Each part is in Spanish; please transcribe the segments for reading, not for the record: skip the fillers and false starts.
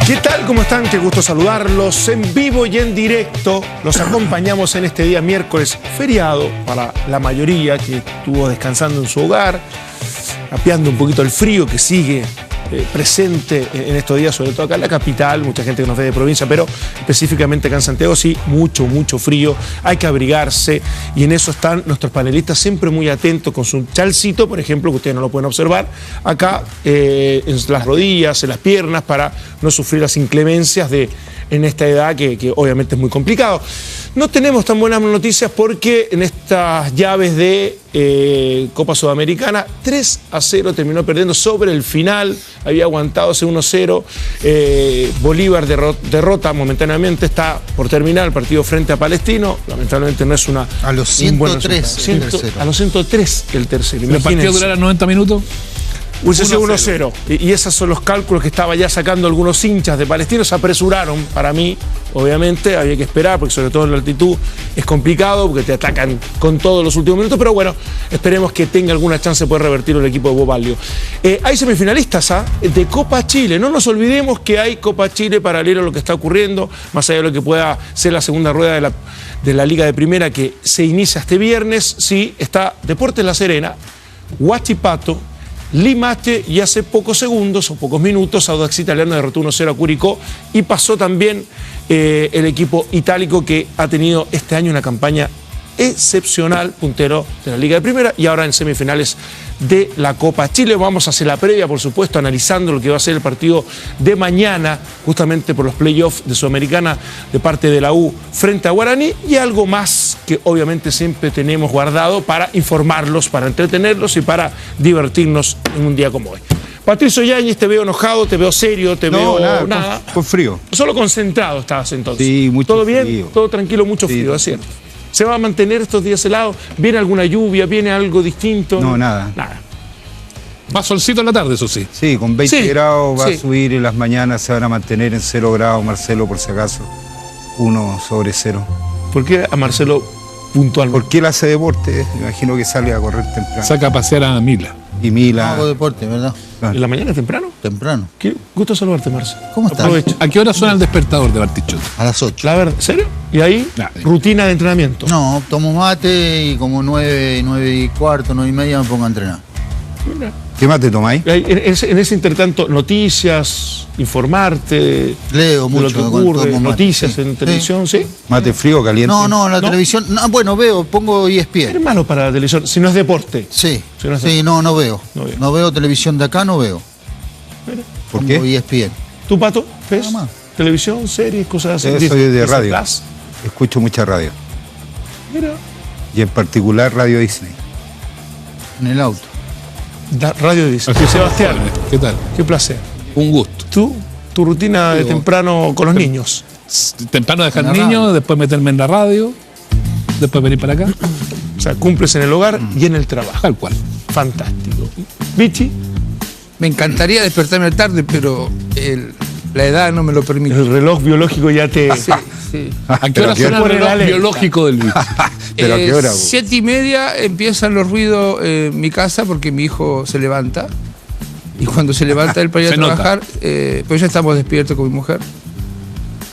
¿Qué tal? ¿Cómo están? Qué gusto saludarlos en vivo y en directo. Los acompañamos en este día miércoles feriado para la mayoría que estuvo descansando en su hogar, apiando un poquito el frío que sigue presente en estos días, sobre todo acá en la capital, mucha gente que nos ve de provincia, pero específicamente acá en Santiago sí, mucho frío, hay que abrigarse y en eso están nuestros panelistas siempre muy atentos con su chalcito, por ejemplo, que ustedes no lo pueden observar, acá en las rodillas, en las piernas, para no sufrir las inclemencias en esta edad que obviamente es muy complicado. No tenemos tan buenas noticias porque en estas llaves de Copa Sudamericana 3-0 terminó perdiendo sobre el final, había aguantado ese 1-0, Bolívar derrota momentáneamente, está por terminar el partido frente a Palestino, lamentablemente no es una... A los 103 a los 103 el tercero. ¿El partido durará 90 minutos? Hubiese sido 1-0. Y esos son los cálculos que estaba ya sacando algunos hinchas de Palestino. Se apresuraron, para mí, obviamente, había que esperar, porque sobre todo en la altitud es complicado, porque te atacan con todos los últimos minutos, pero bueno, esperemos que tenga alguna chance de poder revertirlo el equipo de Bobalio. Hay semifinalistas de Copa Chile. No nos olvidemos que hay Copa Chile paralelo a lo que está ocurriendo, más allá de lo que pueda ser la segunda rueda de la Liga de Primera, que se inicia este viernes. Sí, está Deportes La Serena, Huachipato, Limache y hace pocos segundos o pocos minutos Audax Italiano derrotó 1-0 a Curicó y pasó también el equipo itálico que ha tenido este año una campaña excepcional, puntero de la Liga de Primera y ahora en semifinales de la Copa Chile. Vamos a hacer la previa, por supuesto, analizando lo que va a ser el partido de mañana, justamente por los playoffs de Sudamericana de parte de la U frente a Guaraní y algo más que obviamente siempre tenemos guardado para informarlos, para entretenerlos y para divertirnos en un día como hoy. Patricio Yáñez, te veo enojado, te veo serio, te veo nada. Con frío. Solo concentrado estabas entonces. Sí, mucho ¿Todo bien? frío. Todo tranquilo, mucho frío, es cierto. ¿Se va a mantener estos días helados? ¿Viene alguna lluvia? ¿Viene algo distinto? No, nada. Nada. Va solcito en la tarde, eso sí. Sí, con 20 grados va sí. a subir y las mañanas se van a mantener en 0 grados, Marcelo, por si acaso. 1/0. ¿Por qué a Marcelo puntualmente? Porque él hace deporte, me imagino que sale a correr temprano. Saca a pasear a Mila. Y Mila. Hago deporte, ¿verdad? ¿En la mañana temprano? Temprano. Qué gusto saludarte, Marcelo. ¿Cómo estás? Aprovecho. ¿A qué hora suena el despertador de Bartichotto? A las 8. La verdad, ¿serio? ¿Y ahí? Nada. Rutina de entrenamiento. No, tomo mate y como 9 y cuarto, 9 y media me pongo a entrenar. Mira. ¿Qué más te tomáis? Y ahí, en ese intertanto, noticias, informarte. Leo de mucho. lo que cuando ocurre, tomo mate, noticias sí. en televisión, ¿sí? ¿Mate frío o caliente? No, en la ¿No? televisión. No, bueno, veo, pongo Es ESPN. malo para la televisión, si no es deporte. Sí, Si no es sí, no veo. No veo. No veo televisión de acá, no veo. Mira. ¿Por Pongo qué? ESPN. ¿Tú, Pato? ¿Ves? Nada más. Televisión, series, cosas así. Soy de Disney radio. Plus. Escucho mucha radio. Mira. Y en particular Radio Disney. En el auto. Radio dice. Así Sebastián, ¿qué tal? qué placer. Un gusto. ¿Tú? Tu rutina de temprano con los niños. Temprano dejar En la niños, radio. después meterme en la radio, después venir para acá. O sea, cumples en el hogar y en el trabajo. Tal cual. Fantástico. Vichy, Me encantaría despertarme tarde, pero la edad no me lo permite. el reloj biológico ya te... Sí, sí. ¿A qué ¿Pero hora a qué suena el hora? reloj Por el biológico del bicho? ¿Pero a qué hora? 7:30 empiezan los ruidos en mi casa porque mi hijo se levanta. Y cuando se levanta él para ir a Se nota. trabajar, pues ya estamos despiertos con mi mujer.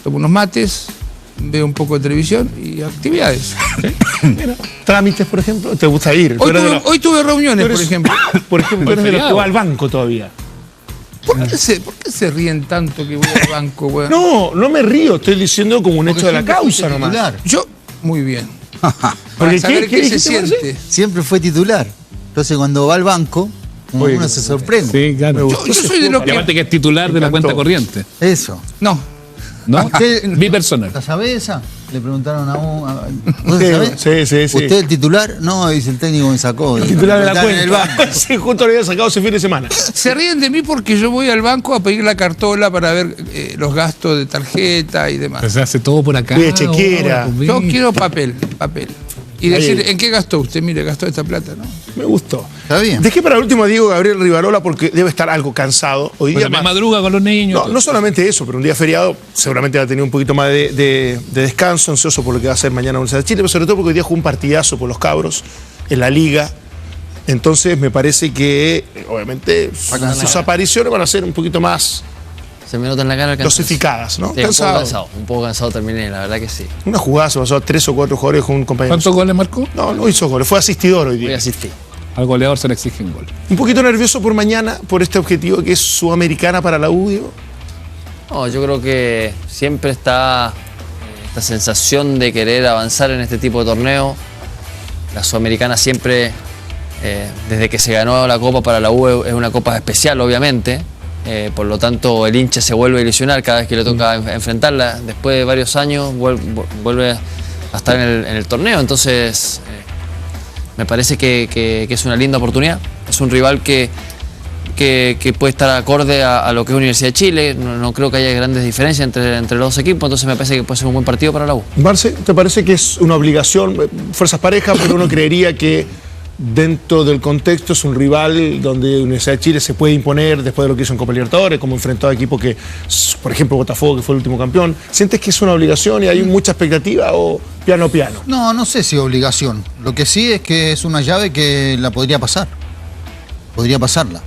Tomo unos mates, veo un poco de televisión y actividades. Mira, trámites, por ejemplo, ¿te gusta ir? Tú eres de Hoy tuve reuniones, tú eres- por ejemplo. Por ejemplo, eres de los que feriado. va al banco todavía. ¿Por qué se ríen tanto que voy al banco, weón? No me río, estoy diciendo como un hecho de la siempre causa fuiste nomás. titular. Yo, muy bien. Porque Para saber ¿qué qué se dijiste, Marce? siente. Siempre fue titular. Entonces cuando va al banco, Oye, uno se sorprende. Sí, claro. Yo soy de los Y aparte que... que es titular de la encantó. cuenta corriente. Eso. No, ¿No? Usted- Mi personal. ¿La sabe esa? Le preguntaron a ¿Vos la sabés? Sí. ¿Usted el titular? No, dice el técnico me sacó. Titular de la Está en el cuenta. banco. Sí, justo lo había sacado ese fin de semana. se ríen de mí porque yo voy al banco a pedir la cartola para ver los gastos de tarjeta y demás. Se hace todo por acá. Pide chequera. ahora, pues, Yo vi. quiero papel. Y decir, ¿en qué gastó usted? Mire, gastó esta plata, ¿no? Me gustó. Está bien. Dejé para último a Diego Gabriel Rivarola porque debe estar algo cansado. Hoy Pues día también más- madruga con los niños. No solamente eso, pero un día feriado seguramente va a tener un poquito más de descanso, ansioso por lo que va a hacer mañana Universidad de Chile, pero sobre todo porque hoy día jugó un partidazo por los cabros en la liga. Entonces me parece que, obviamente, sus apariciones van a ser un poquito más Se me nota en la cara el cansancio. Dosificadas, ¿no? Sí, un poco cansado terminé, la verdad que sí. Una jugada se pasó a 3 o 4 jugadores con un compañero. ¿Cuántos goles marcó? No hizo goles, fue asistidor hoy Voy a día. asistir. Al goleador se le exigen gol. Un poquito nervioso por mañana, por este objetivo que es Sudamericana para la U, digo. No, yo creo que siempre está esta sensación de querer avanzar en este tipo de torneo. La Sudamericana siempre, desde que se ganó la Copa para la U, es una Copa especial, obviamente. Por lo tanto, el hincha se vuelve a ilusionar cada vez que le toca enfrentarla. Después de varios años, vuelve a estar en el torneo. Entonces, me parece que es una linda oportunidad. Es un rival que puede estar acorde a lo que es Universidad de Chile. No creo que haya grandes diferencias entre los dos equipos, entonces me parece que puede ser un buen partido para la U. Marce, ¿te parece que es una obligación? Fuerzas parejas, pero uno creería que dentro del contexto es un rival donde Universidad de Chile se puede imponer después de lo que hizo en Copa Libertadores, como enfrentó a equipos que, por ejemplo, Botafogo, que fue el último campeón. ¿Sientes que es una obligación y hay mucha expectativa o piano? No sé si obligación. Lo que sí es que es una llave que la podría pasar. Podría pasarla.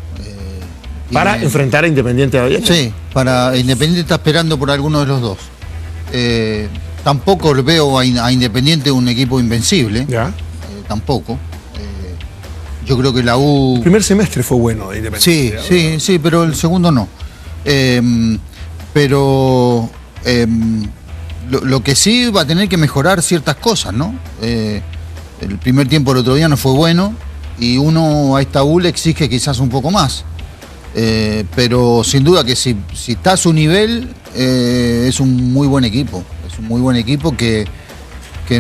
Para enfrentar a Independiente de Avellaneda. Sí, para Independiente está esperando por alguno de los dos. Tampoco veo a Independiente un equipo invencible. Ya. Tampoco. Yo creo que la U... El primer semestre fue bueno de Independiente. Sí, pero el segundo no. Lo que sí va a tener que mejorar ciertas cosas, ¿no? El primer tiempo el otro día no fue bueno y uno a esta U le exige quizás un poco más. Pero sin duda que si está a su nivel, es un muy buen equipo. Es un muy buen equipo que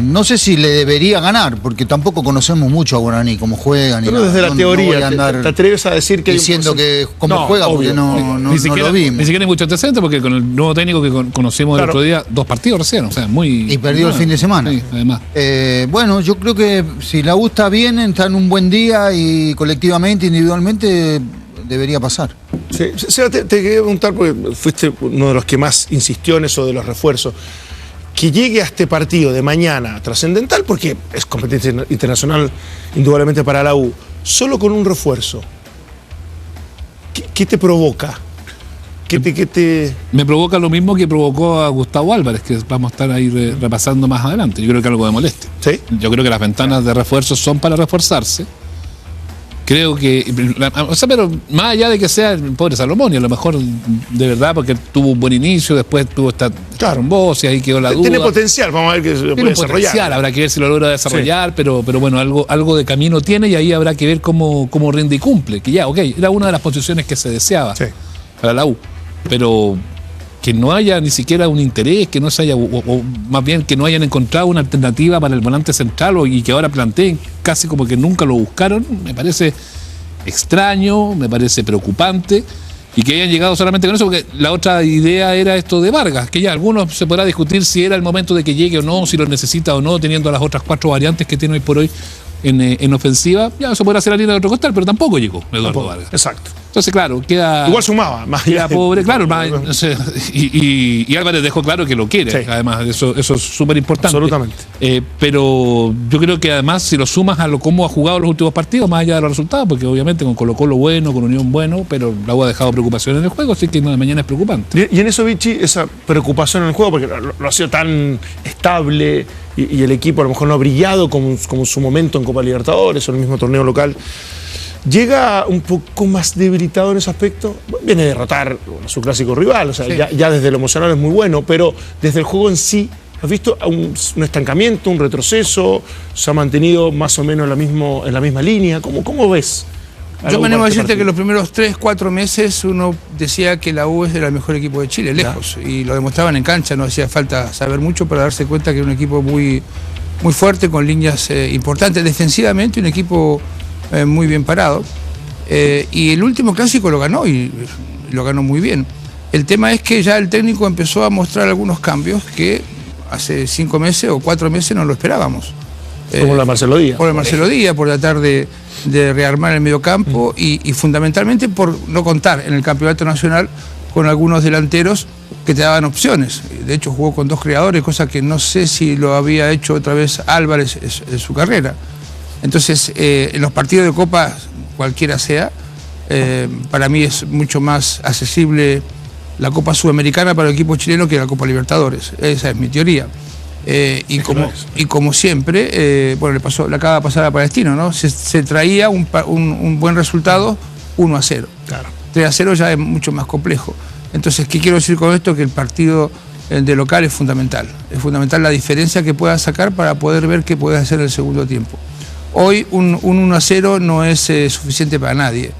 no sé si le debería ganar, porque tampoco conocemos mucho a Guaraní, cómo juegan. Pero desde la teoría, ¿te atreves a decir que diciendo que cómo juega? Obvio, porque no lo vimos. Ni siquiera hay mucho antecedente, porque con el nuevo técnico que conocimos el otro día, 2 partidos recién, o sea, muy... Y perdió el fin de semana. Sí, además. Bueno, yo creo que si la U está bien, está en un buen día y colectivamente, individualmente, debería pasar. Sí. Seba, te quería preguntar, porque fuiste uno de los que más insistió en eso de los refuerzos. Que llegue a este partido de mañana trascendental, porque es competencia internacional indudablemente para la U, solo con un refuerzo, ¿qué te provoca? ¿Qué te... Me provoca lo mismo que provocó a Gustavo Álvarez, que vamos a estar ahí repasando más adelante. Yo creo que algo de molestia. ¿Sí? Yo creo que las ventanas de refuerzo son para reforzarse. Creo que, pero más allá de que sea el pobre Salomón, y a lo mejor de verdad, porque tuvo un buen inicio, después tuvo esta trombosis, ahí quedó la duda. Tiene potencial, vamos a ver que se puede desarrollar. Potencial, habrá que ver si lo logra desarrollar, sí. pero bueno, algo de camino tiene y ahí habrá que ver cómo rinde y cumple. Que ya, era una de las posiciones que se deseaba para la U, pero que no haya ni siquiera un interés, que no se haya, o más bien que no hayan encontrado una alternativa para el volante central y que ahora planteen casi como que nunca lo buscaron, me parece extraño, me parece preocupante, y que hayan llegado solamente con eso, porque la otra idea era esto de Vargas, que ya algunos se podrá discutir si era el momento de que llegue o no, si lo necesita o no, teniendo las otras 4 variantes que tiene hoy por hoy en ofensiva. Ya eso podrá ser la línea de otro costal, pero tampoco llegó Eduardo Vargas. Exacto. Entonces, claro, queda... Igual sumaba, más queda pobre, claro, no sé, y Álvarez dejó claro que lo quiere, sí. Además, eso es súper importante. Absolutamente. Pero yo creo que además, si lo sumas a cómo ha jugado los últimos partidos, más allá de los resultados, porque obviamente con Colo-Colo bueno, con Unión bueno, pero la U ha dejado preocupación en el juego, así que mañana es preocupante. Y en eso, Vichy, esa preocupación en el juego, porque lo ha sido tan estable y el equipo a lo mejor no ha brillado como en su momento en Copa Libertadores o en el mismo torneo local. ¿Llega un poco más debilitado en ese aspecto? Viene a derrotar a su clásico rival, o sea, sí. ya desde lo emocional es muy bueno, pero desde el juego en sí, ¿has visto un estancamiento, un retroceso? ¿Se ha mantenido más o menos en la misma línea? ¿Cómo ves? Yo me animo a decirte que los primeros 3-4 meses uno decía que la U era el mejor equipo de Chile, lejos, y lo demostraban en cancha, no hacía falta saber mucho para darse cuenta que era un equipo muy, muy fuerte, con líneas importantes, defensivamente un equipo muy bien parado, y el último clásico lo ganó y lo ganó muy bien. El tema es que ya el técnico empezó a mostrar algunos cambios que hace 5 meses o 4 meses no lo esperábamos. Como la Marcelo Díaz. Por el Marcelo Díaz, por tratar de rearmar el mediocampo y fundamentalmente por no contar en el campeonato nacional con algunos delanteros que te daban opciones. De hecho jugó con 2 creadores, cosa que no sé si lo había hecho otra vez Álvarez en su carrera. Entonces, en los partidos de Copa, cualquiera sea, para mí es mucho más accesible la Copa Sudamericana para el equipo chileno que la Copa Libertadores. Esa es mi teoría. Y como siempre, bueno, le acaba de pasar a Palestino, ¿no? Se traía un buen resultado 1-0. Claro. 3-0 ya es mucho más complejo. Entonces, ¿qué quiero decir con esto? Que el partido de local es fundamental. Es fundamental la diferencia que pueda sacar para poder ver qué puede hacer el segundo tiempo. Hoy un 1-0 no es suficiente para nadie.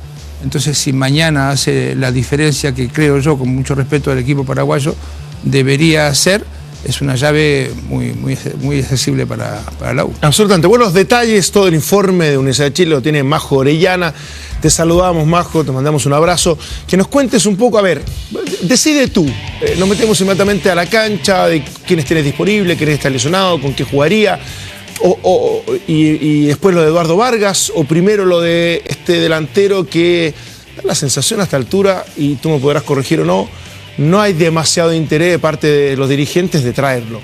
Entonces, si mañana hace la diferencia que creo yo, con mucho respeto al equipo paraguayo, debería hacer, es una llave muy accesible para la U. Absolutamente. Buenos detalles, todo el informe de Universidad de Chile lo tiene Majo Orellana. Te saludamos, Majo, te mandamos un abrazo. Que nos cuentes un poco, a ver, decide tú. Nos metemos inmediatamente a la cancha de quiénes tienes disponible, quién está lesionado, con qué jugaría. Y después lo de Eduardo Vargas, o primero lo de este delantero que da la sensación a esta altura, y tú me podrás corregir o no hay demasiado interés de parte de los dirigentes de traerlo.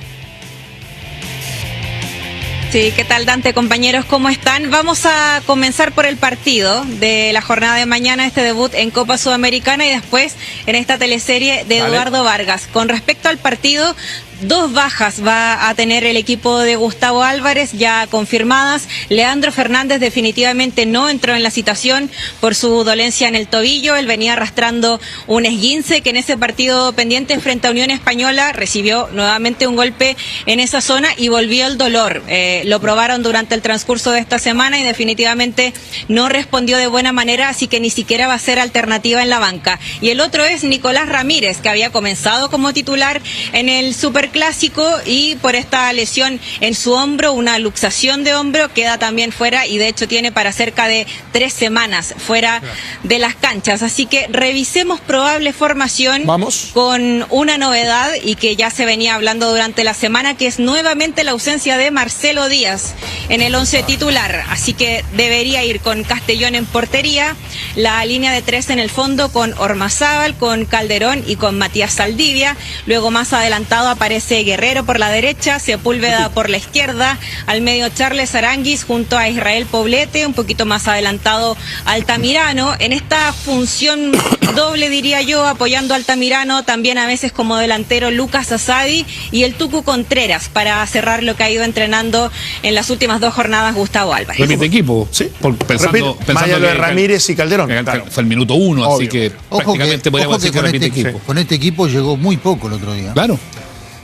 Sí, ¿qué tal, Dante? Compañeros, ¿cómo están? Vamos a comenzar por el partido de la jornada de mañana, este debut en Copa Sudamericana, y después en esta teleserie de Eduardo Vargas. Con respecto al partido, 2 bajas va a tener el equipo de Gustavo Álvarez ya confirmadas. Leandro Fernández definitivamente no entró en la citación por su dolencia en el tobillo. Él venía arrastrando un esguince que en ese partido pendiente frente a Unión Española recibió nuevamente un golpe en esa zona y volvió el dolor. Lo probaron durante el transcurso de esta semana y definitivamente no respondió de buena manera, así que ni siquiera va a ser alternativa en la banca. Y el otro es Nicolás Ramírez, que había comenzado como titular en el Superclásico y por esta lesión en su hombro, una luxación de hombro, queda también fuera y de hecho tiene para cerca de 3 semanas fuera de las canchas. Así que revisemos probable formación. Vamos. Con una novedad y que ya se venía hablando durante la semana, que es nuevamente la ausencia de Marcelo Díaz en el 11 titular. Así que debería ir con Castellón en portería, la línea de 3 en el fondo con Ormazábal, con Calderón y con Matías Saldivia. Luego más adelantado aparece Guerrero por la derecha, Sepúlveda por la izquierda, al medio Charles Aranguis junto a Israel Poblete, un poquito más adelantado Altamirano. En esta función doble, diría yo, apoyando a Altamirano, también a veces como delantero Lucas Asadi y el Tucu Contreras para cerrar lo que ha ido entrenando en las últimas 2 jornadas Gustavo Álvarez. Repite equipo. Sí. Pensando más allá de Ramírez y Calderón. Claro. Fue el minuto 1, así que prácticamente podríamos decir que repite equipo. Con este equipo llegó muy poco el otro día. Claro.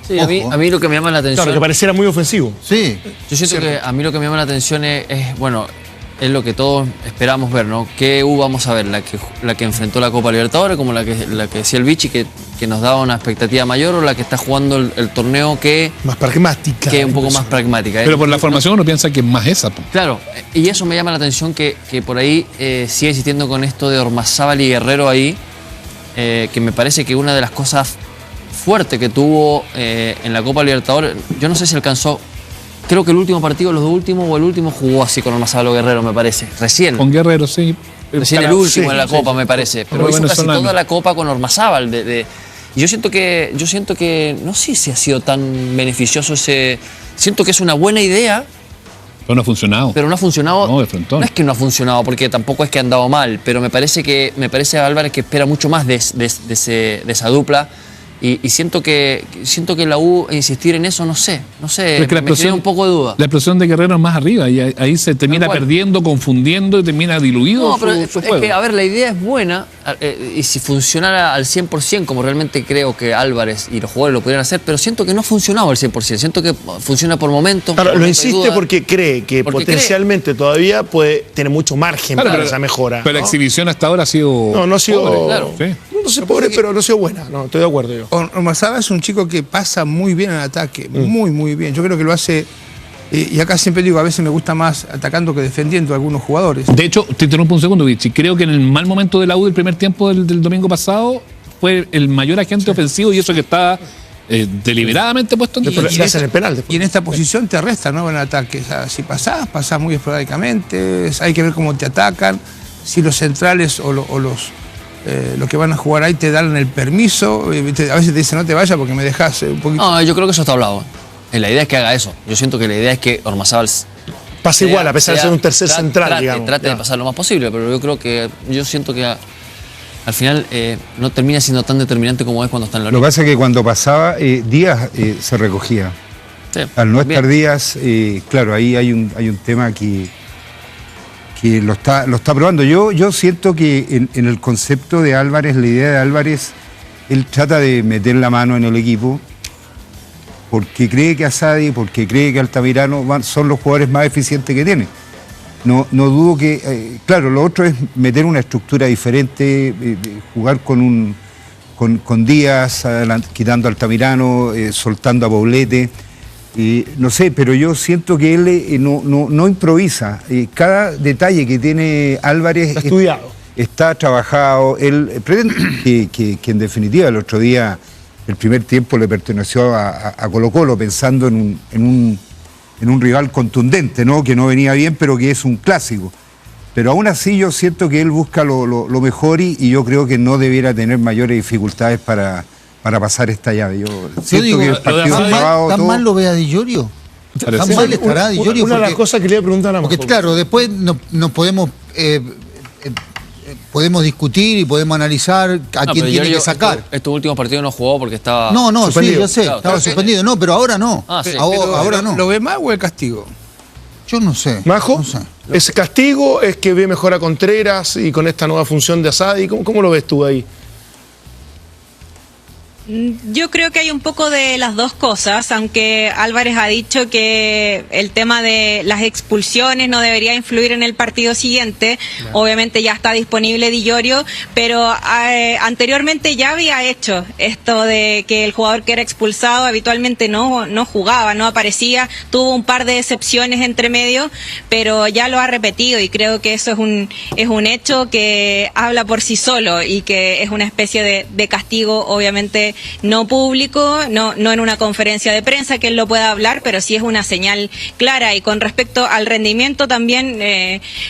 Sí, a mí lo que me llama la atención... Claro, que pareciera muy ofensivo. Sí. Yo siento que a mí lo que me llama la atención bueno, es lo que todos esperamos ver, ¿no? ¿Qué U vamos a ver? ¿La que enfrentó la Copa Libertadores, como la que decía el Vichy, que nos daba una expectativa mayor, o la que está jugando el torneo que... Más pragmática. Que es un poco más pragmática. Pero por la formación uno piensa que es más esa. Claro, y eso me llama la atención que por ahí sigue insistiendo con esto de Ormazábal y Guerrero ahí, que me parece que una de las cosas fuertes que tuvo en la Copa Libertadores, yo no sé si alcanzó... Creo que el último partido, los 2 últimos o el último, jugó así con Ormazábal o Guerrero, me parece. Recién. Con Guerrero, sí. Recién el último en la Copa, me parece. Pero hizo casi toda la Copa con Ormazábal. Y yo siento que no sé si ha sido tan beneficioso ese... Siento que es una buena idea. Pero no ha funcionado. Pero no ha funcionado. No, de frontón. No es que no ha funcionado, porque tampoco es que ha andado mal, pero me parece a Álvarez que espera mucho más de esa dupla. Y siento que la U insistir en eso, no sé, me tiene un poco de duda. La explosión de Guerrero es más arriba y ahí se termina perdiendo, confundiendo y termina diluido. No, pero su es juego. que, a ver, la idea es buena y si funcionara al 100%, como realmente creo que Álvarez y los jugadores lo pudieran hacer, pero siento que no ha funcionado al 100%, siento que funciona por momentos. Claro, lo insiste porque cree que potencialmente todavía tiene mucho margen para esa mejora. Pero la exhibición hasta ahora ha sido... No ha sido... Pobre, claro. Sí. No sé, pobre, pero no ha sido buena. No, estoy de acuerdo yo. Ormazábal es un chico que pasa muy bien en ataque, muy bien. Yo creo que lo hace, y acá siempre digo, a veces me gusta más atacando que defendiendo a algunos jugadores. De hecho, te interrumpo un segundo, Vichy. Creo que en el mal momento de la U del primer tiempo del domingo pasado fue el mayor agente ofensivo y eso que estaba deliberadamente puesto en el penal. Y en esta posición te arrestan, ¿no? En ataque. O sea, si pasás muy esporádicamente, hay que ver cómo te atacan, si los centrales o los que van a jugar ahí te dan el permiso, a veces te dicen no te vayas porque me dejas un poquito. No, yo creo que eso está hablado. La idea es que haga eso. Yo siento que la idea es que Ormazábal pasa igual, a pesar de ser un tercer central, digamos. Trate de pasar lo más posible, pero yo siento que al final no termina siendo tan determinante como es cuando está en la Lo que orilla. pasa es que cuando pasaba, Díaz se recogía. Sí, Al no estar bien. Díaz, claro, ahí hay un tema que lo está probando. Yo siento que en el concepto de Álvarez, la idea de Álvarez, él trata de meter la mano en el equipo porque cree que Asadi, porque cree que Altamirano son los jugadores más eficientes que tiene. No dudo que, claro, lo otro es meter una estructura diferente, jugar con Díaz, quitando a Altamirano, soltando a Poblete. No sé, pero yo siento que él no improvisa. Cada detalle que tiene Álvarez Está estudiado. está trabajado. Él pretende que en definitiva el otro día, el primer tiempo le perteneció a Colo-Colo, pensando en un rival contundente, ¿no? Que no venía bien, pero que es un clásico. Pero aún así yo siento que él busca lo mejor y yo creo que no debiera tener mayores dificultades para pasar esta llave. Yo siento digo, que el partido ¿tan acabado, mal, todo- mal lo ve a Di Llorio? ¿Tan Parece. mal estará Di Llorio? Una de las cosas que le iba a preguntar a Porque Majo. claro, después no podemos discutir y podemos analizar a No, quién pero tiene Giorgio que sacar. Estos últimos partidos no jugó porque estaba... No, sí, suspendido. yo sé, Claro, estaba sí. suspendido. No, pero ahora no. Ah, sí. Ahora no. ¿Lo ve más o el castigo? Yo no sé. Majo, No sé. ¿es castigo? ¿Es que ve mejor a Contreras y con esta nueva función de Asadi? ¿Cómo lo ves tú ahí? Yo creo que hay un poco de las dos cosas, aunque Álvarez ha dicho que el tema de las expulsiones no debería influir en el partido siguiente. Obviamente ya está disponible Di Llorio, pero anteriormente ya había hecho esto de que el jugador que era expulsado habitualmente no jugaba, no aparecía, tuvo un par de excepciones entre medio, pero ya lo ha repetido y creo que eso es un hecho que habla por sí solo y que es una especie de castigo, obviamente no público, no en una conferencia de prensa que él lo pueda hablar, pero sí es una señal clara. Y con respecto al rendimiento también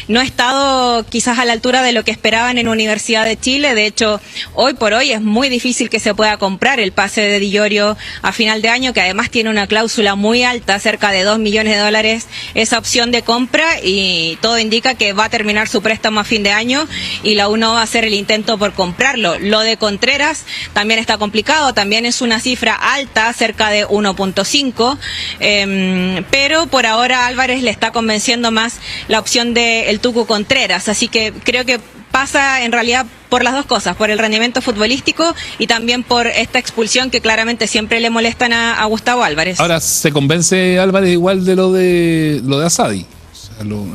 no ha estado quizás a la altura de lo que esperaban en Universidad de Chile. De hecho, hoy por hoy es muy difícil que se pueda comprar el pase de Di Llorio a final de año, que además tiene una cláusula muy alta, cerca de $2 millones, esa opción de compra, y todo indica que va a terminar su préstamo a fin de año y la U no va a hacer el intento por comprarlo. Lo de Contreras también está complicado, también es una cifra alta, cerca de 1.5, pero por ahora Álvarez le está convenciendo más la opción de el Tucu Contreras, así que creo que pasa en realidad por las dos cosas, por el rendimiento futbolístico y también por esta expulsión que claramente siempre le molestan a Gustavo Álvarez. Ahora se convence Álvarez igual de lo de Asadi.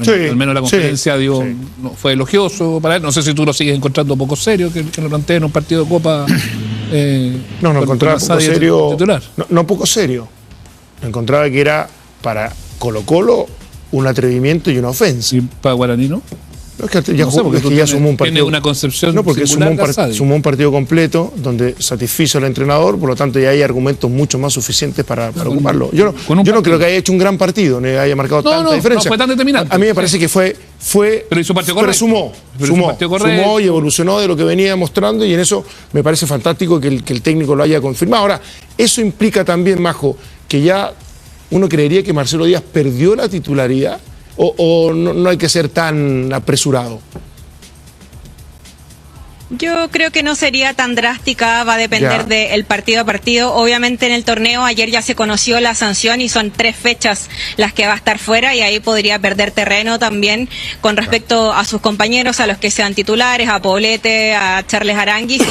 Sí, al menos la conferencia sí. no, fue elogioso para él. No sé si tú lo sigues encontrando poco serio, que lo plantea en un partido de Copa. No, encontraba poco Asadi serio. titular. No poco serio. Encontraba que era para Colo-Colo un atrevimiento y una ofensa. Y para Guaraní, ¿no? No, es que ya, No sé, porque es que tú ya tienes- sumó un partido. tienes una concepción No, porque singular sumó de Asadi. sumó un partido completo donde satisfizo al entrenador, por lo tanto ya hay argumentos mucho más suficientes para ocuparlo. Yo con un no partido. creo que haya hecho un gran partido, ni haya marcado No, tanta no diferencia. fue tan determinante. A mí me parece que fue Pero hizo un partido pero correcto. sumó, Pero hizo un partido correcto. sumó y evolucionó de lo que venía mostrando, y en eso me parece fantástico que el técnico lo haya confirmado. Ahora, eso implica también, Majo, que ya uno creería que Marcelo Díaz perdió la titularidad, o no hay que ser tan apresurado. Yo creo que no sería tan drástica, va a depender Ya. del partido a partido. Obviamente en el torneo ayer ya se conoció la sanción y son 3 fechas las que va a estar fuera, y ahí podría perder terreno también con respecto a sus compañeros, a los que sean titulares, a Poblete, a Charles Aranguis,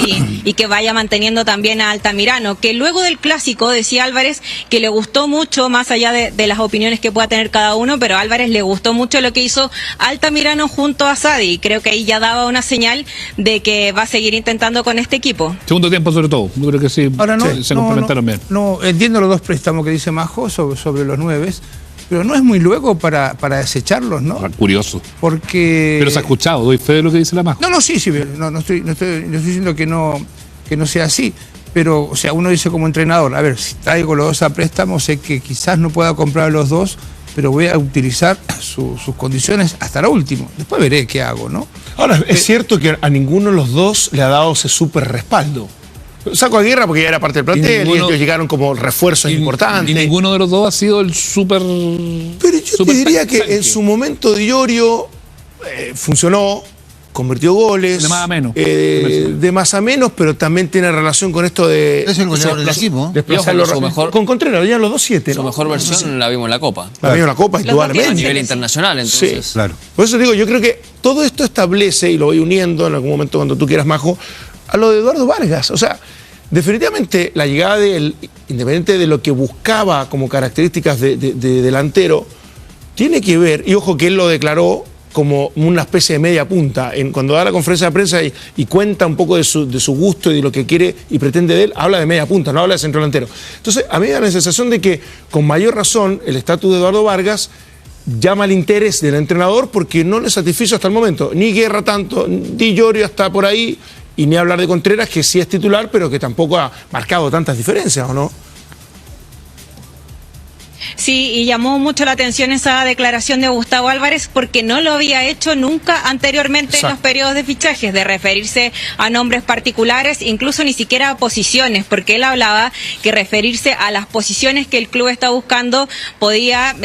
y que vaya manteniendo también a Altamirano, que luego del clásico decía Álvarez que le gustó mucho, más allá de las opiniones que pueda tener cada uno, pero a Álvarez le gustó mucho lo que hizo Altamirano junto a Asadi, y creo que ahí ya daba una señal de que va a seguir intentando con este equipo. Segundo tiempo sobre todo. Yo creo que sí, Ahora se complementaron bien. No, entiendo los dos préstamos que dice Majo sobre los 9, pero no es muy luego para desecharlos, ¿no? Curioso. Porque... Pero se ha escuchado, doy fe de lo que dice la Majo. No, sí, no estoy diciendo que no sea así. Pero, o sea, uno dice como entrenador, a ver, si traigo los dos a préstamo, sé que quizás no pueda comprar los dos, pero voy a utilizar sus condiciones hasta lo último. Después veré qué hago, ¿no? Ahora, es cierto que a ninguno de los dos le ha dado ese súper respaldo. Saco a Guerra porque ya era parte del plantel, y ellos llegaron como refuerzos importantes. Y ninguno de los dos ha sido el súper. Pero yo te diría que en su momento Di Llorio funcionó, convirtió goles. De más a menos. De más a menos, pero también tiene relación con esto de... Es el goleador del equipo. Con Contreras, ya los 2-7. Su mejor versión la vimos en la Copa. La vimos en la Copa, indudablemente. A nivel internacional, entonces. Sí, claro. Por eso digo, yo creo que todo esto establece, y lo voy uniendo en algún momento cuando tú quieras, Majo, a lo de Eduardo Vargas. O sea, definitivamente la llegada de él, independiente de lo que buscaba como características de delantero, tiene que ver, y ojo que él lo declaró como una especie de media punta. Cuando da la conferencia de prensa y cuenta un poco de su gusto y de lo que quiere y pretende de él, habla de media punta, no habla de centro delantero. Entonces, a mí me da la sensación de que, con mayor razón, el estatus de Eduardo Vargas llama al interés del entrenador porque no le satisfizo hasta el momento. Ni Guerra tanto, ni Llorio está por ahí, y ni hablar de Contreras, que sí es titular, pero que tampoco ha marcado tantas diferencias, ¿o no? Sí, y llamó mucho la atención esa declaración de Gustavo Álvarez porque no lo había hecho nunca anteriormente. Exacto. En los periodos de fichajes, de referirse a nombres particulares, incluso ni siquiera a posiciones, porque él hablaba que referirse a las posiciones que el club está buscando podía...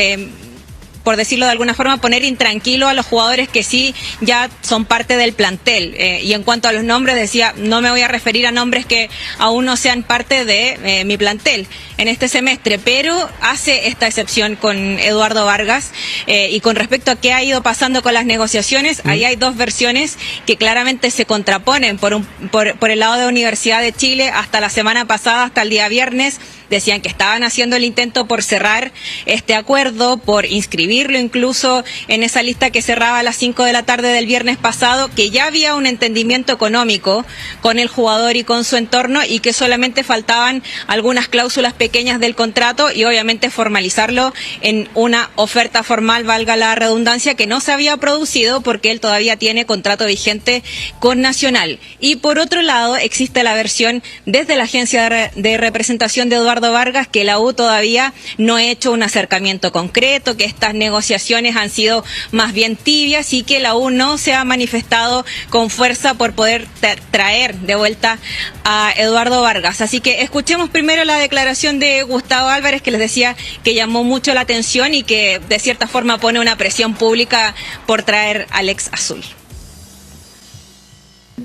por decirlo de alguna forma, poner intranquilo a los jugadores que sí ya son parte del plantel. Y en cuanto a los nombres, decía, no me voy a referir a nombres que aún no sean parte de mi plantel en este semestre, pero hace esta excepción con Eduardo Vargas. Y con respecto a qué ha ido pasando con las negociaciones, ahí hay dos versiones que claramente se contraponen. Por el lado de Universidad de Chile, hasta la semana pasada, hasta el día viernes, decían que estaban haciendo el intento por cerrar este acuerdo, por inscribirlo incluso en esa lista que cerraba a las 5 de la tarde del viernes pasado, que ya había un entendimiento económico con el jugador y con su entorno y que solamente faltaban algunas cláusulas pequeñas del contrato y obviamente formalizarlo en una oferta formal, valga la redundancia, que no se había producido porque él todavía tiene contrato vigente con Nacional. Y por otro lado existe la versión desde la agencia de representación de Eduardo Vargas, que la U todavía no ha hecho un acercamiento concreto, que estas negociaciones han sido más bien tibias y que la U no se ha manifestado con fuerza por poder traer de vuelta a Eduardo Vargas. Así que escuchemos primero la declaración de Gustavo Álvarez, que les decía que llamó mucho la atención y que de cierta forma pone una presión pública por traer al ex azul.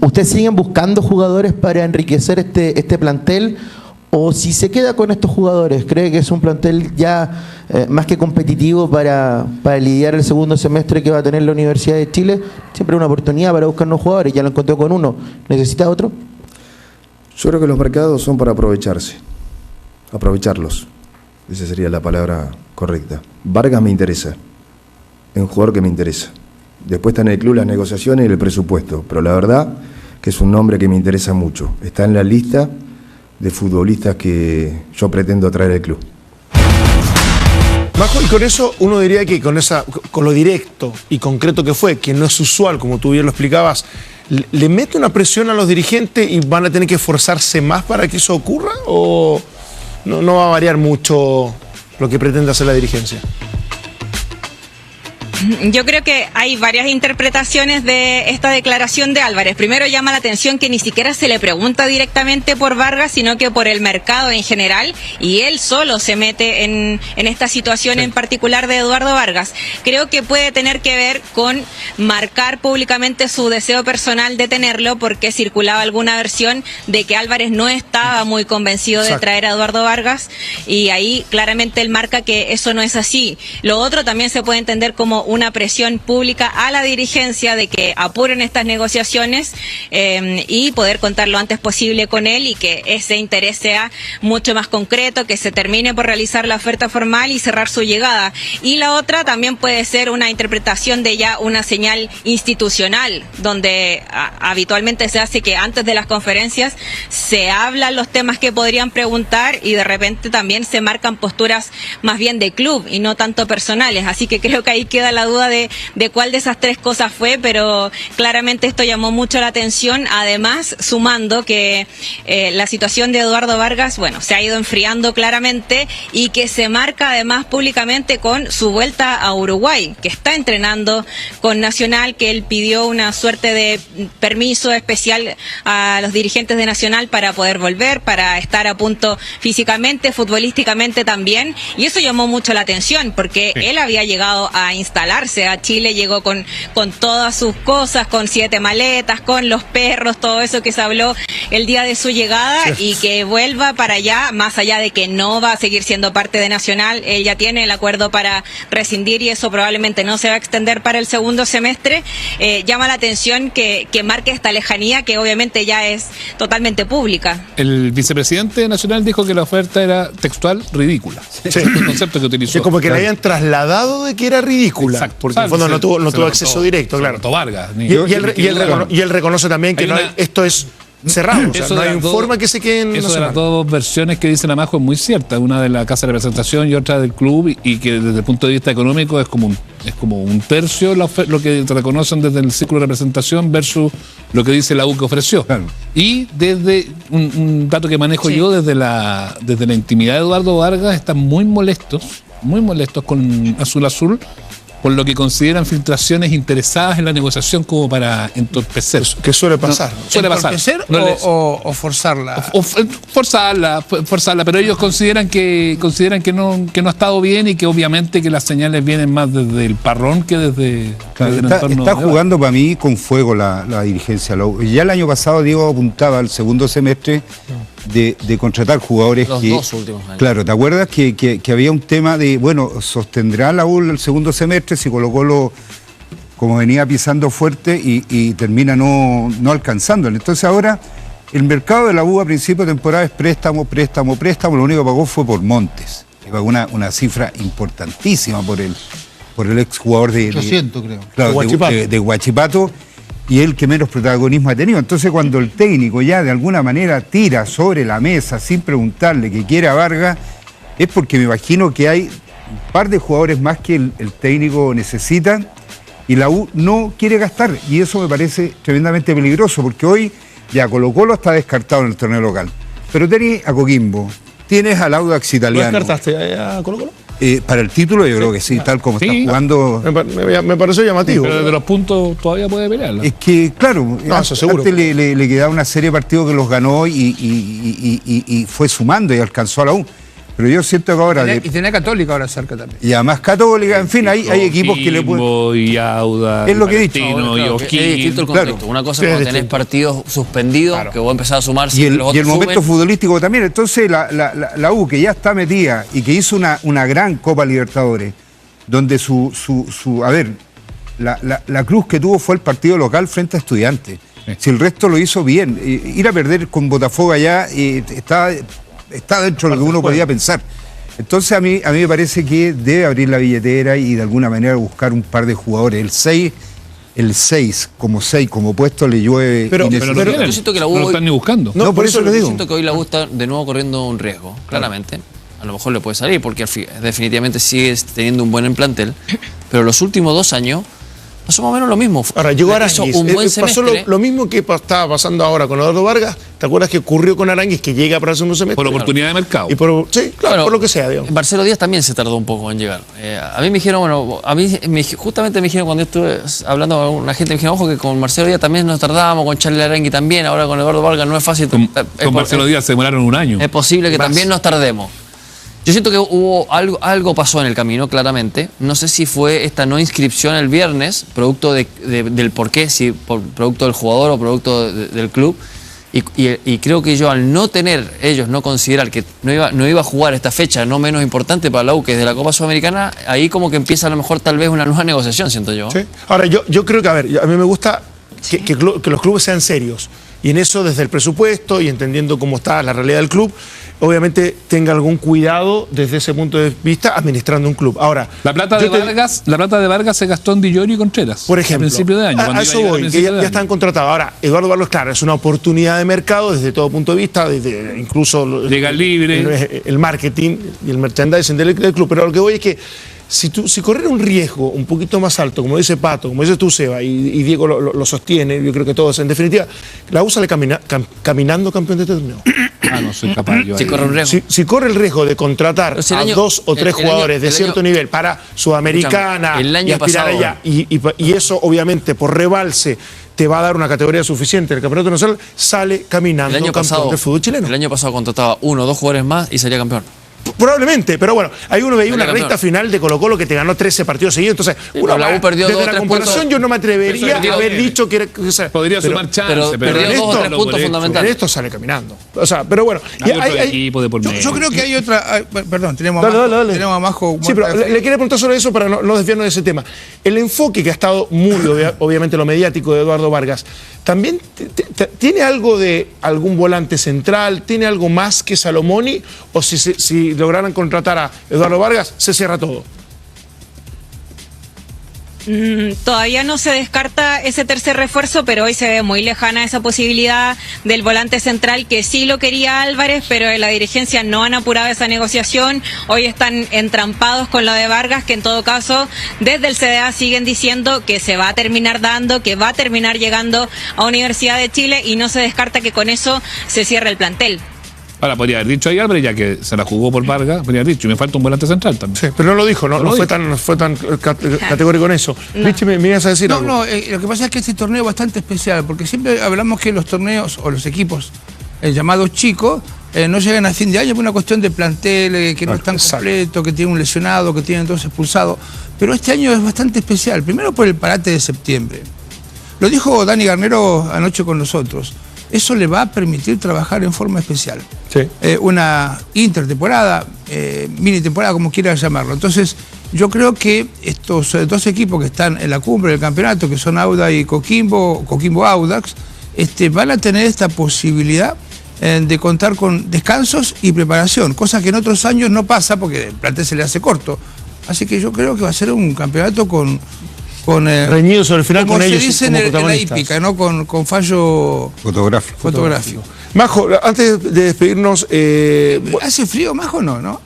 ¿Ustedes siguen buscando jugadores para enriquecer este plantel? O si se queda con estos jugadores, ¿cree que es un plantel ya más que competitivo para lidiar el segundo semestre que va a tener la Universidad de Chile? Siempre una oportunidad para buscar nuevos jugadores, ya lo encontró con uno, ¿necesita otro? Yo creo que los mercados son para aprovecharlos. Esa sería la palabra correcta. Vargas me interesa, es un jugador que me interesa. Después está en el club las negociaciones y el presupuesto, pero la verdad que es un nombre que me interesa mucho. Está en la lista de futbolistas que yo pretendo traer al club. Majo, y con eso uno diría que con lo directo y concreto que fue, que no es usual, como tú bien lo explicabas, ¿le mete una presión a los dirigentes y van a tener que esforzarse más para que eso ocurra? ¿O no va a variar mucho lo que pretende hacer la dirigencia? Yo creo que hay varias interpretaciones de esta declaración de Álvarez. Primero, llama la atención que ni siquiera se le pregunta directamente por Vargas, sino que por el mercado en general, y él solo se mete en esta situación en particular de Eduardo Vargas. Creo que puede tener que ver con marcar públicamente su deseo personal de tenerlo, porque circulaba alguna versión de que Álvarez no estaba muy convencido de traer a Eduardo Vargas, y ahí claramente él marca que eso no es así. Lo otro también se puede entender como una presión pública a la dirigencia de que apuren estas negociaciones y poder contar lo antes posible con él y que ese interés sea mucho más concreto, que se termine por realizar la oferta formal y cerrar su llegada. Y la otra también puede ser una interpretación de ya una señal institucional, donde habitualmente se hace que antes de las conferencias se hablan los temas que podrían preguntar y de repente también se marcan posturas más bien de club y no tanto personales. Así que creo que ahí queda la duda de cuál de esas tres cosas fue, pero claramente esto llamó mucho la atención, además sumando que la situación de Eduardo Vargas, bueno, se ha ido enfriando claramente y que se marca además públicamente con su vuelta a Uruguay, que está entrenando con Nacional, que él pidió una suerte de permiso especial a los dirigentes de Nacional para poder volver, para estar a punto físicamente, futbolísticamente también, y eso llamó mucho la atención porque él había llegado a instalar instalarse a Chile, llegó con todas sus cosas, con 7 maletas, con los perros, todo eso que se habló el día de su llegada, y que vuelva para allá, más allá de que no va a seguir siendo parte de Nacional, él ya tiene el acuerdo para rescindir y eso probablemente no se va a extender para el segundo semestre. Llama la atención que marque esta lejanía que obviamente ya es totalmente pública. El vicepresidente nacional dijo que la oferta era textual ridícula. Sí. El concepto que utilizó. Es como que le hayan trasladado de que era ridícula. Exacto. Porque en el fondo no tuvo acceso directo, claro. Vargas. Y él reconoce también que esto es cerrado, o sea, no hay forma que se queden. Eso de las dos versiones que dice Namajo es muy cierta, una de la Casa de Representación y otra del club, y que desde el punto de vista económico es como un tercio lo que reconocen desde el círculo de representación versus lo que dice la U que ofreció. Claro. Y desde un dato que manejo yo, desde la intimidad de Eduardo Vargas, están muy molestos con Azul por lo que consideran filtraciones interesadas en la negociación como para entorpecer. Que suele pasar. Suele pasar. ¿Entorpecer o forzarla? Forzarla, pero ellos consideran que no ha estado bien y que obviamente que las señales vienen más desde el parrón que desde el entorno. Está jugando para mí con fuego la dirigencia. Ya el año pasado Diego apuntaba al segundo semestre de contratar jugadores. Los 2 últimos años. Claro, ¿te acuerdas que había un tema de, sostendrá la U el segundo semestre si Colo-Colo, como venía pisando fuerte y termina no alcanzándolo? Entonces ahora el mercado de la U a principio de temporada es préstamo, lo único que pagó fue por Montes, que pagó una cifra importantísima por el exjugador de 800 creo. Claro, de Huachipato, y el que menos protagonismo ha tenido. Entonces cuando el técnico ya de alguna manera tira sobre la mesa sin preguntarle que quiere a Vargas, es porque me imagino que hay un par de jugadores más que el técnico necesita y la U no quiere gastar, y eso me parece tremendamente peligroso, porque hoy ya Colo-Colo está descartado en el torneo local, pero tenés a Coquimbo, tienes al Audax Italiano. ¿Lo descartaste a Colo-Colo? Para el título yo creo que sí, tal como está jugando. Me pareció llamativo. Pero de los puntos todavía puede pelearla. Es que, claro, eso seguro. Antes le quedaba una serie de partidos que los ganó y fue sumando y alcanzó a la U. Pero yo siento que ahora... Y tenía Católica ahora cerca también. Y además Católica, en fin, hay equipos que le pueden... y Audax, es lo que he dicho. Es distinto el contexto. Una cosa es cuando tenés partidos suspendidos, que vos empezás a sumar... Y el momento futbolístico también. Entonces la U, que ya está metida y que hizo una gran Copa Libertadores, donde la cruz que tuvo fue el partido local frente a Estudiantes. Si el resto lo hizo bien, ir a perder con Botafogo allá está dentro de lo que uno podía pensar. Entonces a mí me parece que debe abrir la billetera y de alguna manera buscar un par de jugadores. El 6 como puesto le llueve. Pero yo siento que la U no lo están ni buscando. No, por eso lo digo. Yo siento que hoy la U está de nuevo corriendo un riesgo, claramente. A lo mejor le puede salir porque definitivamente sigue teniendo un buen plantel, pero los últimos 2 años pasó más o menos lo mismo. Ahora llegó Aranguis. Pasó lo mismo que estaba pasando ahora con Eduardo Vargas. ¿Te acuerdas que ocurrió con Aranguis, que llega para el segundo semestre? Por oportunidad de mercado. Y sí, claro, por lo que sea, digamos. Marcelo Díaz también se tardó un poco en llegar. A mí me dijeron, justamente me dijeron cuando yo estuve hablando con una gente, me dijeron, ojo que con Marcelo Díaz también nos tardábamos, con Charlie Arangui también, ahora con Eduardo Vargas no es fácil. Con Marcelo Díaz se demoraron un año. Es posible que también nos tardemos. Yo siento que hubo algo pasó en el camino, claramente. No sé si fue esta no inscripción el viernes, producto del porqué, si producto del jugador o producto del club. Y creo que al no considerar que no iba a jugar esta fecha no menos importante para la U, que es de la Copa Sudamericana, ahí como que empieza a lo mejor tal vez una nueva negociación, siento yo. Sí. Ahora, yo creo que, a mí me gusta que los clubes sean serios. Y en eso, desde el presupuesto y entendiendo cómo está la realidad del club, obviamente tenga algún cuidado desde ese punto de vista administrando un club. Ahora, la plata de Vargas se gastó en Di Llorio y Contreras. Por ejemplo, a principio de año. A eso voy, que ya están contratados. Ahora, Eduardo Vargas, claro, es una oportunidad de mercado desde todo punto de vista, desde incluso Liga Libre, el marketing y el merchandising del club. Pero lo que voy es que si correr un riesgo un poquito más alto, como dice Pato, como dices tú, Seba, y Diego lo sostiene, yo creo que todos, en definitiva, la U sale caminando campeón de este torneo. No soy capaz yo. Si corre un riesgo. Si corre el riesgo de contratar a 2 o 3 jugadores de cierto nivel para Sudamericana y aspirar allá, y eso obviamente por rebalse te va a dar una categoría suficiente en el Campeonato Nacional, sale caminando campeón del fútbol chileno. El año pasado contrataba 1 o 2 jugadores más y sería campeón. Probablemente, pero bueno, ahí uno veía una recta final de Colo-Colo que te ganó 13 partidos seguidos. Entonces, la U perdió desde 2 o la 3 comparación puntos. yo no me atrevería a haber dicho que era. O sea, Podría sumar chance, pero perdió en 2 o esto- 3 puntos en fundamentales. esto sale caminando. O sea, pero bueno. Hay otro equipo de por medio. Yo creo que hay otra. Perdón, tenemos Dale. tenemos a Majo. Sí, pero le quería preguntar sobre eso para no desviarnos de ese tema. El enfoque que ha estado muy, obviamente, lo mediático de Eduardo Vargas, ¿también tiene algo de algún volante central? ¿Tiene algo más que Salomoni? ¿O si lograran contratar a Eduardo Vargas, se cierra todo? Todavía no se descarta ese tercer refuerzo, pero hoy se ve muy lejana esa posibilidad del volante central, que sí lo quería Álvarez, pero en la dirigencia no han apurado esa negociación. Hoy están entrampados con lo de Vargas, que en todo caso desde el CDA siguen diciendo que se va a terminar dando, que va a terminar llegando a Universidad de Chile, y no se descarta que con eso se cierre el plantel. Ahora, podría haber dicho ahí Álvarez, ya que se la jugó por Vargas, podría haber dicho, y me falta un volante central también. Sí, pero no lo dijo, no fue tan categórico en eso. No. Richie, me ibas a decir algo. Lo que pasa es que este torneo es bastante especial, porque siempre hablamos que los torneos o los equipos llamados chicos no llegan a fin de año por una cuestión de plantel, que no están completos, que tienen un lesionado, que tienen dos expulsados. Pero este año es bastante especial, primero por el parate de septiembre. Lo dijo Dani Garnero anoche con nosotros. Eso le va a permitir trabajar en forma especial. Sí. Una intertemporada, mini temporada, como quieras llamarlo. Entonces, yo creo que estos dos equipos que están en la cumbre del campeonato, que son Audax y Coquimbo Audax, van a tener esta posibilidad de contar con descansos y preparación, cosa que en otros años no pasa porque el plantel se le hace corto. Así que yo creo que va a ser un campeonato con reñido sobre el final con ellos. Como se dice en la hípica, ¿no? Con fallo fotográfico. Majo, antes de despedirnos. ¿Hace frío, Majo? No.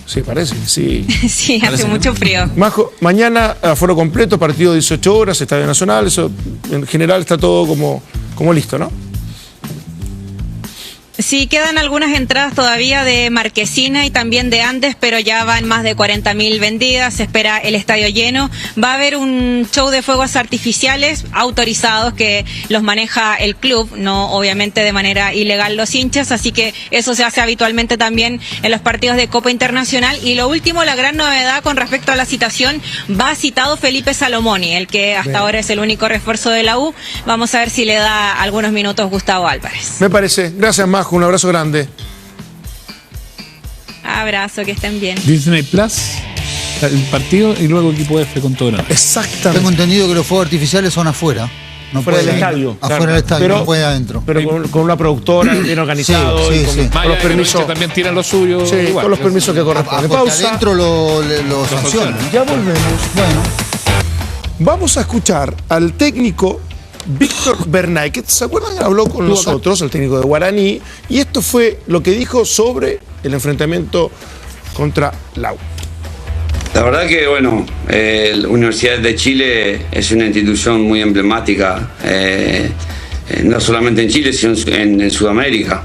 Sí, parece, sí. Sí, hace mucho frío. Majo, mañana aforo completo, partido 18 horas, Estadio Nacional. Eso en general está todo como listo, ¿no? Sí, quedan algunas entradas todavía de Marquesina y también de Andes, pero ya van más de 40.000 vendidas, se espera el estadio lleno. Va a haber un show de fuegos artificiales autorizados que los maneja el club, no obviamente de manera ilegal los hinchas, así que eso se hace habitualmente también en los partidos de Copa Internacional. Y lo último, la gran novedad con respecto a la citación, va citado Felipe Salomoni, el que hasta ahora es el único refuerzo de la U. Vamos a ver si le da algunos minutos Gustavo Álvarez. Me parece. Gracias, Majo. Un abrazo grande. Abrazo, que estén bien. Disney Plus, el partido y luego equipo F con todo. Exactamente. Tengo entendido que los fuegos artificiales son afuera. No Fuera puede del ir. estadio. Afuera del estadio, no puede adentro. Pero con una productora bien organizado. Sí, y con, sí. con los permisos. También tiran lo suyo. Sí, igual, con los permisos que corresponden. Porque Pausa. adentro lo sancionan. Ya volvemos. Bueno. Vamos a escuchar al técnico Víctor Bernay, que se acuerdan, habló con nosotros, el técnico de Guaraní, y esto fue lo que dijo sobre el enfrentamiento contra la U. La verdad que, bueno, la Universidad de Chile es una institución muy emblemática, no solamente en Chile, sino en Sudamérica.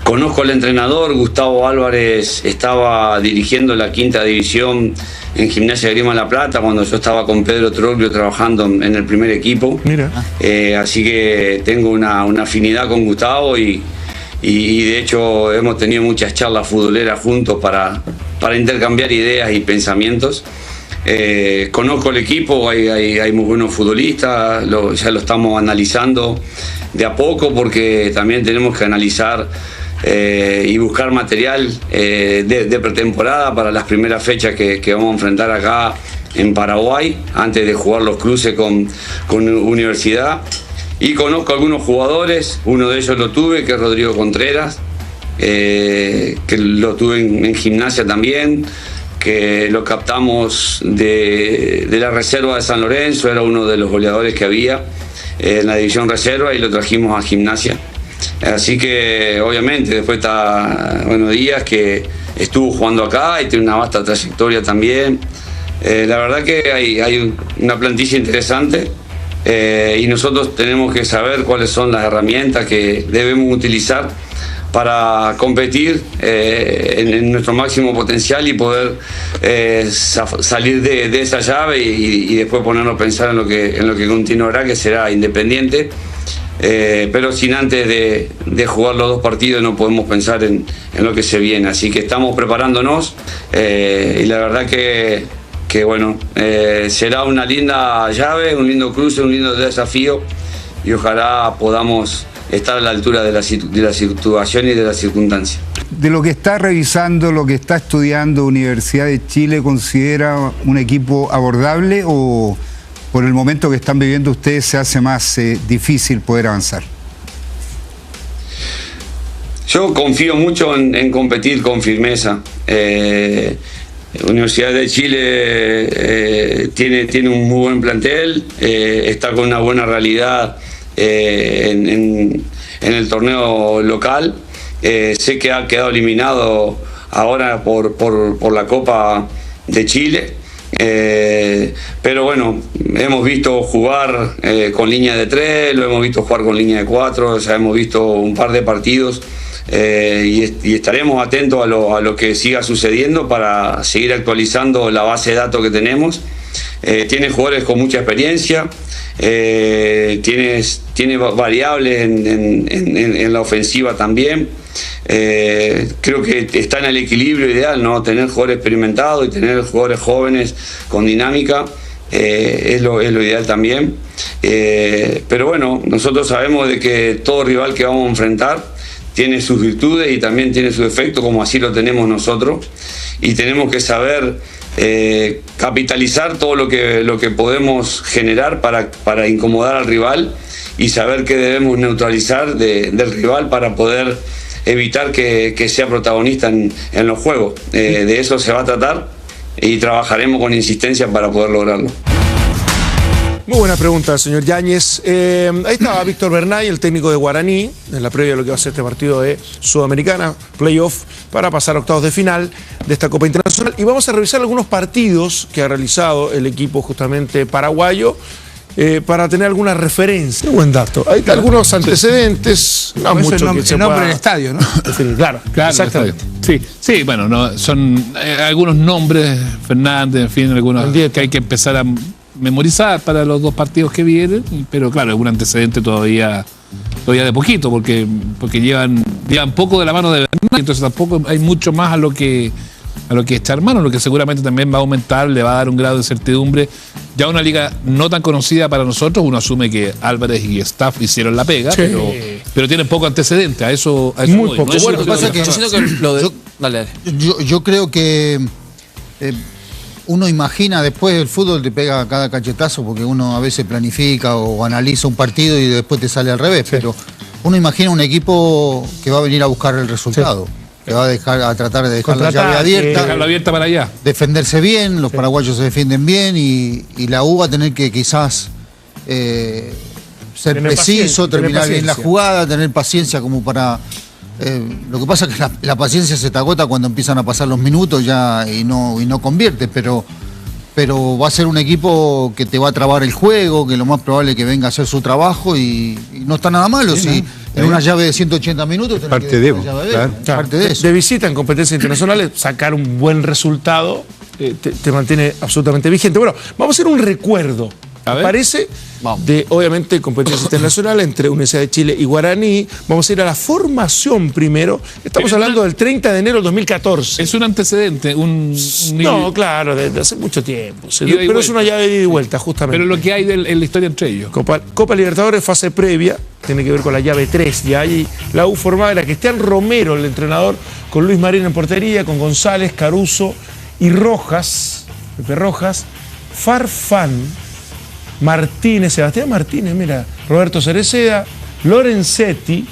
Conozco al entrenador, Gustavo Álvarez estaba dirigiendo la 5ª división en Gimnasia de Grima La Plata cuando yo estaba con Pedro Troglio trabajando en el primer equipo. Mira. Así que tengo una afinidad con Gustavo y de hecho hemos tenido muchas charlas futboleras juntos para intercambiar ideas y pensamientos. Conozco el equipo, hay muy buenos futbolistas, ya lo estamos analizando de a poco porque también tenemos que analizar y buscar material de pretemporada para las primeras fechas que vamos a enfrentar acá en Paraguay antes de jugar los cruces con Universidad. Y conozco algunos jugadores, uno de ellos lo tuve, que es Rodrigo Contreras, que lo tuve en Gimnasia también, que lo captamos de la reserva de San Lorenzo, era uno de los goleadores que había en la división reserva y lo trajimos a Gimnasia. Así que obviamente después está Díaz, que estuvo jugando acá y tiene una vasta trayectoria también. La verdad que hay una plantilla interesante. Y nosotros tenemos que saber cuáles son las herramientas que debemos utilizar para competir en nuestro máximo potencial y poder salir de esa llave y después ponernos a pensar en lo que continuará, que será Independiente. pero sin antes de jugar los 2 partidos no podemos pensar en lo que se viene. Así que estamos preparándonos y la verdad que bueno, será una linda llave, un lindo cruce, un lindo desafío y ojalá podamos estar a la altura de la situación y de las circunstancias. De lo que está revisando, lo que está estudiando Universidad de Chile, ¿considera un equipo abordable o por el momento que están viviendo ustedes se hace más difícil poder avanzar? Yo confío mucho en competir con firmeza. Universidad de Chile tiene un muy buen plantel, está con una buena realidad en el torneo local. Sé que ha quedado eliminado ahora por la Copa de Chile, pero bueno, hemos visto jugar con línea de 3, lo hemos visto jugar con línea de 4, o sea, hemos visto un par de partidos. Y estaremos atentos a lo que siga sucediendo para seguir actualizando la base de datos que tenemos. Tiene jugadores con mucha experiencia, tiene variables en la ofensiva también. Creo que está en el equilibrio ideal, ¿no? Tener jugadores experimentados y tener jugadores jóvenes con dinámica es lo ideal también. Pero bueno, nosotros sabemos de que todo rival que vamos a enfrentar tiene sus virtudes y también tiene sus defectos, como así lo tenemos nosotros, y tenemos que saber capitalizar todo lo que podemos generar para incomodar al rival y saber qué debemos neutralizar del rival para poder evitar que sea protagonista en los juegos. De eso se va a tratar y trabajaremos con insistencia para poder lograrlo. Muy buena pregunta, señor Yáñez. Ahí estaba Víctor Bernay, el técnico de Guaraní, en la previa de lo que va a ser este partido de Sudamericana, playoff, para pasar a octavos de final de esta Copa Internacional. Y vamos a revisar algunos partidos que ha realizado el equipo justamente paraguayo para tener alguna referencia. Buen dato. Hay algunos antecedentes, no mucho que se nombre del estadio, ¿no? Claro, exactamente. Sí, bueno, no, son algunos nombres, Fernández, en fin, algunos que hay que empezar a memorizar para los 2 partidos que vienen, pero claro, es un antecedente todavía de poquito, porque llevan poco de la mano de Bernay, entonces tampoco hay mucho más a lo que está hermano, lo que seguramente también va a aumentar, le va a dar un grado de certidumbre. Ya una liga no tan conocida para nosotros, uno asume que Álvarez y staff hicieron la pega, sí, pero tienen poco antecedente, a eso muy voy, poco. ¿no? Bueno, Pasa que yo siento que dale. Yo creo que uno imagina, después el fútbol te pega cada cachetazo porque uno a veces planifica o analiza un partido y después te sale al revés, sí, pero uno imagina un equipo que va a venir a buscar el resultado. Sí. Que va a tratar de dejar la llave abierta. Dejarla abierta para allá. Defenderse bien, los paraguayos se defienden bien y la U va a tener que quizás ser preciso, terminar bien la jugada, tener paciencia como para... lo que pasa es que la paciencia se te agota cuando empiezan a pasar los minutos ya y no convierte, pero va a ser un equipo que te va a trabar el juego, que lo más probable es que venga a hacer su trabajo y no está nada malo. Sí, en una llave de 180 minutos tenés parte que de, parte de eso. De visita en competencias internacionales, sacar un buen resultado te mantiene absolutamente vigente. Bueno, vamos a hacer un recuerdo. Parece de, obviamente, competencias internacionales entre Universidad de Chile y Guaraní. Vamos a ir a la formación primero. Estamos hablando del 30 de enero del 2014. Es un antecedente, no, claro, desde hace mucho tiempo. Pero es una llave de ida y vuelta, justamente. Pero lo que hay en la historia entre ellos. Copa Libertadores, fase previa, tiene que ver con la llave 3. Ya hay la U formada era Cristian Romero, el entrenador, con Luis Marín en portería, con González, Caruso y Rojas, Pepe Rojas, Farfán, Martínez, Sebastián Martínez, mira, Roberto Cereceda, Lorenzetti,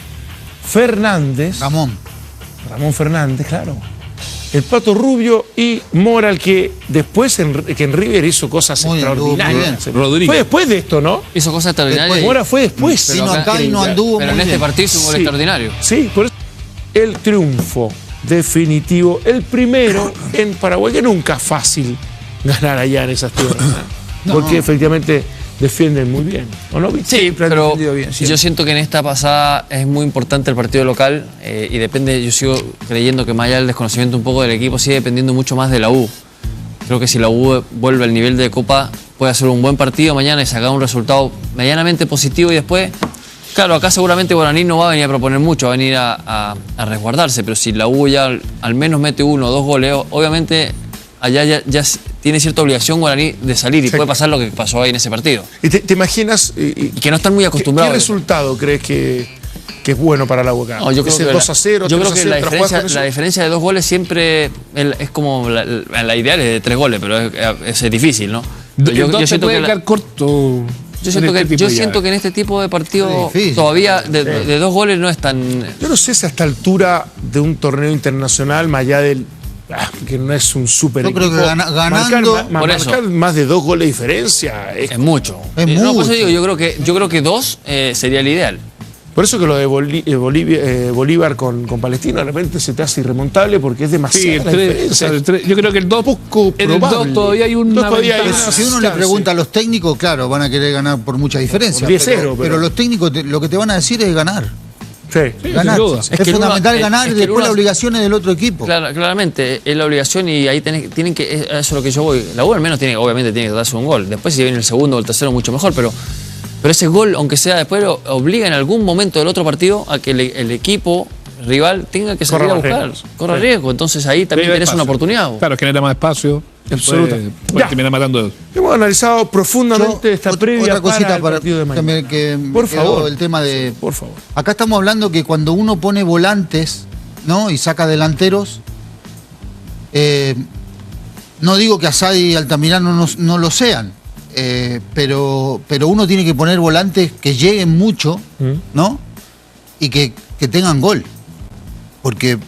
Fernández, Ramón Fernández, claro, el Pato Rubio y Mora, el que después que en River hizo cosas extraordinarias. Fue después de esto, ¿no? Hizo cosas extraordinarias. Mora fue después. Vino acá y no anduvo. Pero en este partido hizo un gol extraordinario. Sí, por eso el triunfo definitivo, el primero en Paraguay, que nunca es fácil ganar allá en esas tierras. Porque efectivamente defienden muy bien, ¿o no? Sí, pero bien, yo siento que en esta pasada es muy importante el partido local y depende, yo sigo creyendo que más allá del desconocimiento un poco del equipo, sigue dependiendo mucho más de la U. Creo que si la U vuelve al nivel de Copa, puede hacer un buen partido mañana y sacar un resultado medianamente positivo y después Claro, acá seguramente Guaraní no va a venir a proponer mucho, va a venir a resguardarse, pero si la U ya al menos mete 1 o 2 goles, obviamente allá ya tiene cierta obligación Guaraní de salir y puede pasar lo que pasó ahí en ese partido. ¿Y te imaginas? Y que no están muy acostumbrados. ¿Qué resultado crees que es bueno para la U acá? No, yo creo que 2-0, yo creo que 3-0, la diferencia de 2 goles siempre es como la ideal es de 3 goles, pero es difícil, ¿no? Yo siento que quedar corto. Yo siento que en este tipo de partido todavía de 2 goles no es tan... Yo no sé si a esta altura de un torneo internacional, más allá del... que no es un súper equipo. Yo creo que ganando... Marcar más de 2 goles de diferencia es mucho. Es mucho. No, por eso digo, yo creo que 2 sería el ideal. Por eso que lo de Bolívar con Palestino de repente se te hace irremontable porque es demasiado. Yo creo que el 2 todavía hay una... Si uno le pregunta a los técnicos, claro, van a querer ganar por mucha diferencia. 10-0. Pero los técnicos lo que te van a decir es ganar. Sí, ganar. Es fundamental ganar y después la las obligaciones del otro equipo. Claramente, es la obligación y ahí tienen que... Eso es lo que yo voy. La U al menos obviamente tiene que darse un gol. Después si viene el segundo o el tercero mucho mejor, pero ese gol, aunque sea después, obliga en algún momento del otro partido a que el equipo rival tenga que salir a buscar. Corre riesgo. Entonces ahí también tenés una oportunidad. Claro, genera más espacio. Absolutamente. Puede terminar matando. Hemos analizado profundamente esta previa otra cosita para el partido de mañana. Que por favor. El tema de... Por favor. Acá estamos hablando que cuando uno pone volantes, ¿no? Y saca delanteros, no digo que Asadi y Altamirano no lo sean. Pero uno tiene que poner volantes que lleguen mucho, ¿no? Y que tengan gol. Porque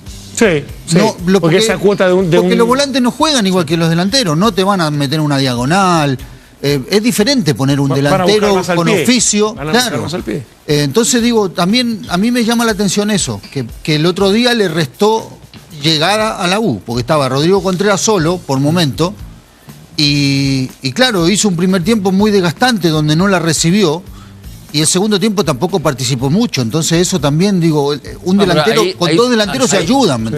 porque esa cuota porque los volantes no juegan igual que los delanteros, no te van a meter una diagonal. Es diferente poner un delantero con oficio. Claro. Entonces digo, también a mí me llama la atención eso, que el otro día le restó llegada a la U, porque estaba Rodrigo Contreras solo por momento. Y claro, hizo un primer tiempo muy desgastante donde no la recibió y el segundo tiempo tampoco participó mucho. Entonces eso también, digo, un delantero, con 2 delanteros se ayudan.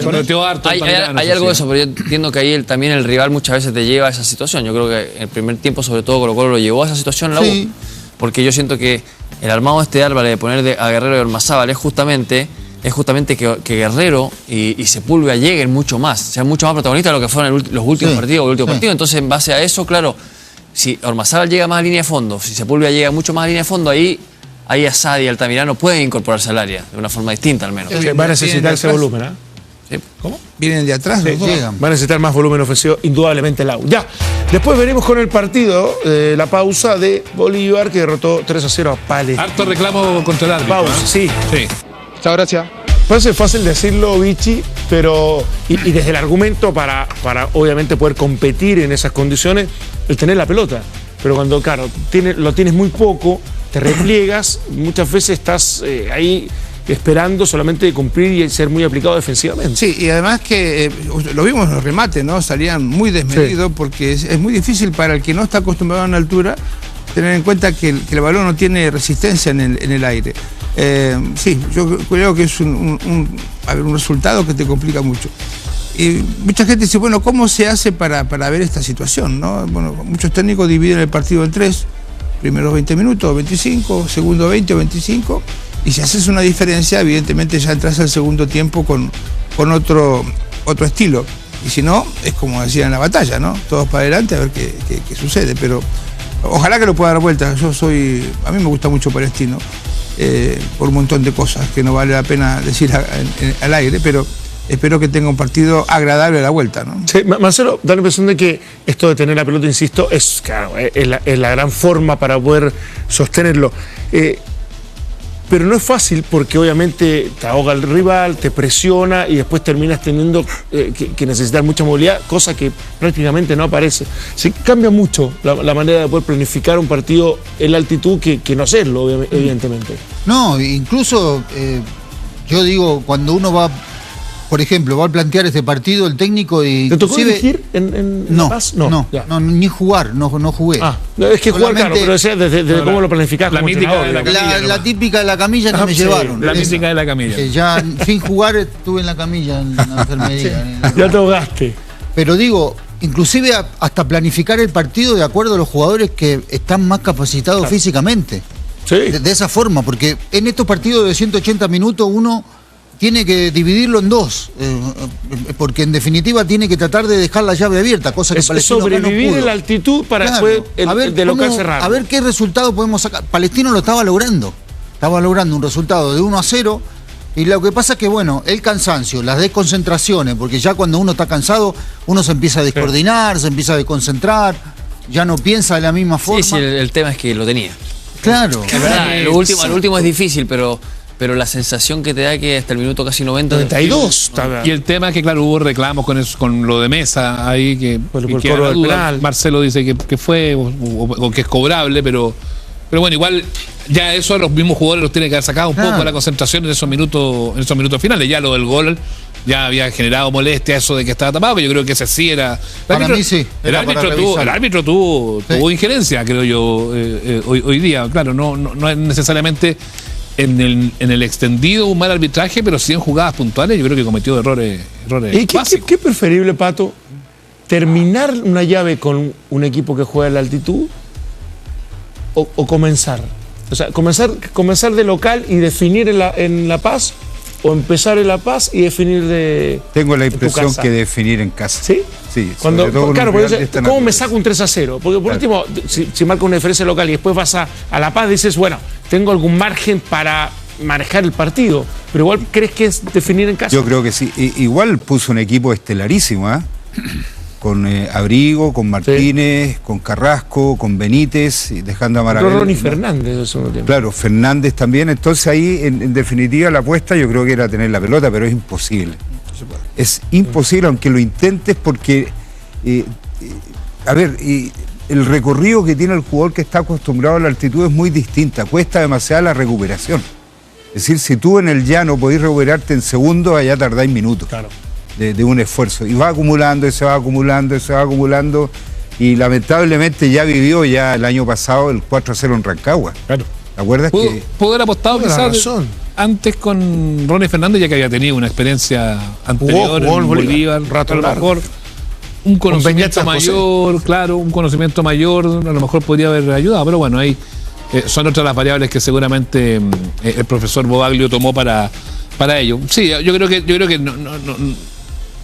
Hay algo de eso, pero yo entiendo que ahí también el rival muchas veces te lleva a esa situación. Yo creo que en el primer tiempo, sobre todo Colo-Colo, lo llevó a esa situación la U. Porque yo siento que el armado de Álvarez de poner a Guerrero y Ormazábal es justamente que Guerrero y Sepúlveda lleguen mucho más, sean mucho más protagonistas de lo que fueron los últimos partidos o el último partido. Entonces, en base a eso, claro, si Ormazábal llega más a línea de fondo, si Sepúlveda llega mucho más a línea de fondo, ahí Asadi y Altamirano pueden incorporarse al área de una forma distinta al menos. Va a necesitar ese volumen, ¿eh? ¿Sí? ¿Cómo? Vienen de atrás, los dos. Va a necesitar más volumen ofensivo, indudablemente el AU. Ya, después veremos con el partido, la pausa de Bolívar, que derrotó 3-0 a Palestina. Harto reclamo contra el árbitro. Pausa, sí. Muchas gracias. Parece fácil decirlo, Vichy, pero y desde el argumento para obviamente poder competir en esas condiciones, el tener la pelota. Pero cuando, claro, lo tienes muy poco, te repliegas, muchas veces estás ahí esperando solamente cumplir y ser muy aplicado defensivamente. Sí, y además que lo vimos en los remates, ¿no? Salían muy desmedidos porque es muy difícil para el que no está acostumbrado a una altura tener en cuenta que el balón no tiene resistencia en el aire. Sí, yo creo que es un resultado que te complica mucho. Y mucha gente dice, bueno, ¿cómo se hace para ver esta situación, ¿no? Bueno, muchos técnicos dividen el partido en 3, primeros 20 minutos, 25, segundo 20 o 25, y si haces una diferencia, evidentemente ya entras al segundo tiempo con otro estilo. Y si no, es como decía en la batalla, ¿no? Todos para adelante a ver qué sucede, pero ojalá que lo pueda dar vuelta. A mí me gusta mucho Palestino, por un montón de cosas que no vale la pena decir al aire, pero espero que tenga un partido agradable a la vuelta, ¿no? Sí, Marcelo, da la impresión de que esto de tener la pelota, insisto, es la gran forma para poder sostenerlo. Pero no es fácil porque obviamente te ahoga el rival, te presiona y después terminas teniendo que necesitar mucha movilidad, cosa que prácticamente no aparece. Se cambia mucho la manera de poder planificar un partido en la altitud que no hacerlo, evidentemente. No, incluso yo digo, cuando uno va, por ejemplo, va a plantear este partido, el técnico y... ¿Te tocó elegir en La Paz? No, ni jugar, no jugué. Es que jugar, claro, pero desde cómo lo planificaste. La mítica de la camilla. La típica de la camilla que me llevaron. La mítica de la camilla. Ya sin jugar estuve en la camilla, en la enfermería. Ya te ahogaste. Pero digo, inclusive hasta planificar el partido de acuerdo a los jugadores que están más capacitados físicamente. Sí. De esa forma, porque en estos partidos de 180 minutos uno tiene que dividirlo en dos, porque en definitiva tiene que tratar de dejar la llave abierta, cosa que Es Palestino acá no sobrevivir pudo. en la altitud para Claro, después de local cerrar. a ver qué resultado podemos sacar. Palestino lo estaba logrando un resultado de 1-0, y lo que pasa es que, bueno, el cansancio, las desconcentraciones, porque ya cuando uno está cansado, uno se empieza a descoordinar, se empieza a desconcentrar, ya no piensa de la misma forma. Sí, el tema es que lo tenía. Claro. Es verdad, lo último es difícil, pero la sensación que te da que hasta el minuto casi 90... 92. Y el tema es que, claro, hubo reclamos con lo de Mesa ahí, que Por que cobro la del duda. penal. Marcelo dice que fue o que es cobrable, pero bueno, igual ya eso a los mismos jugadores los tiene que haber sacado un poco la concentración en esos minutos finales. Ya lo del gol ya había generado molestia, eso de que estaba tapado, que yo creo que ese sí era... Para mí sí. El árbitro tuvo injerencia, creo yo, hoy día. Claro, no es necesariamente en el extendido un mal arbitraje, pero sí en jugadas puntuales yo creo que cometió errores ¿Y básicos. qué preferible, Pato? ¿Terminar una llave con un equipo que juega en la altitud o comenzar? O sea, comenzar de local y definir en La Paz, o empezar en La Paz y definir de... Tengo la en tu impresión casa. que definir en casa. ¿Sí? Sí, Cuando, sobre todo con claro, un porque rival de esta ¿cómo me naturaleza? saco un 3-0? Porque por Claro. último, si marca una diferencia local y después vas a La Paz, dices, bueno, tengo algún margen para manejar el partido, pero igual crees que es definir en casa. Yo creo que sí. Igual puso un equipo estelarísimo, ¿eh? Con Abrigo, con Martínez, con Carrasco, con Benítez, y dejando a Maravilla. Ronnie Fernández en el segundo tiempo. Claro, Fernández también. Entonces ahí, en definitiva, la apuesta yo creo que era tener la pelota, pero es imposible. Es imposible, aunque lo intentes, porque, el recorrido que tiene el jugador que está acostumbrado a la altitud es muy distinta. Cuesta demasiado la recuperación. Es decir, si tú en el llano podés recuperarte en segundos, allá tardáis minutos. Claro. De un esfuerzo. Y va acumulando, y se va acumulando, y se va acumulando. Y lamentablemente ya vivió ya el año pasado el 4-0 en Rancagua. Claro. ¿Te acuerdas? Que Pudo haber apostado Tiene quizás razón. antes con Ronnie Fernández, ya que había tenido una experiencia anterior jugó en en Bolívar, un rato a lo largo. mejor un conocimiento Peña San mayor, claro, un conocimiento mayor, a lo mejor podría haber ayudado, pero bueno, ahí son otras las variables que seguramente el profesor Bobaglio tomó para ello. Sí, yo creo que no,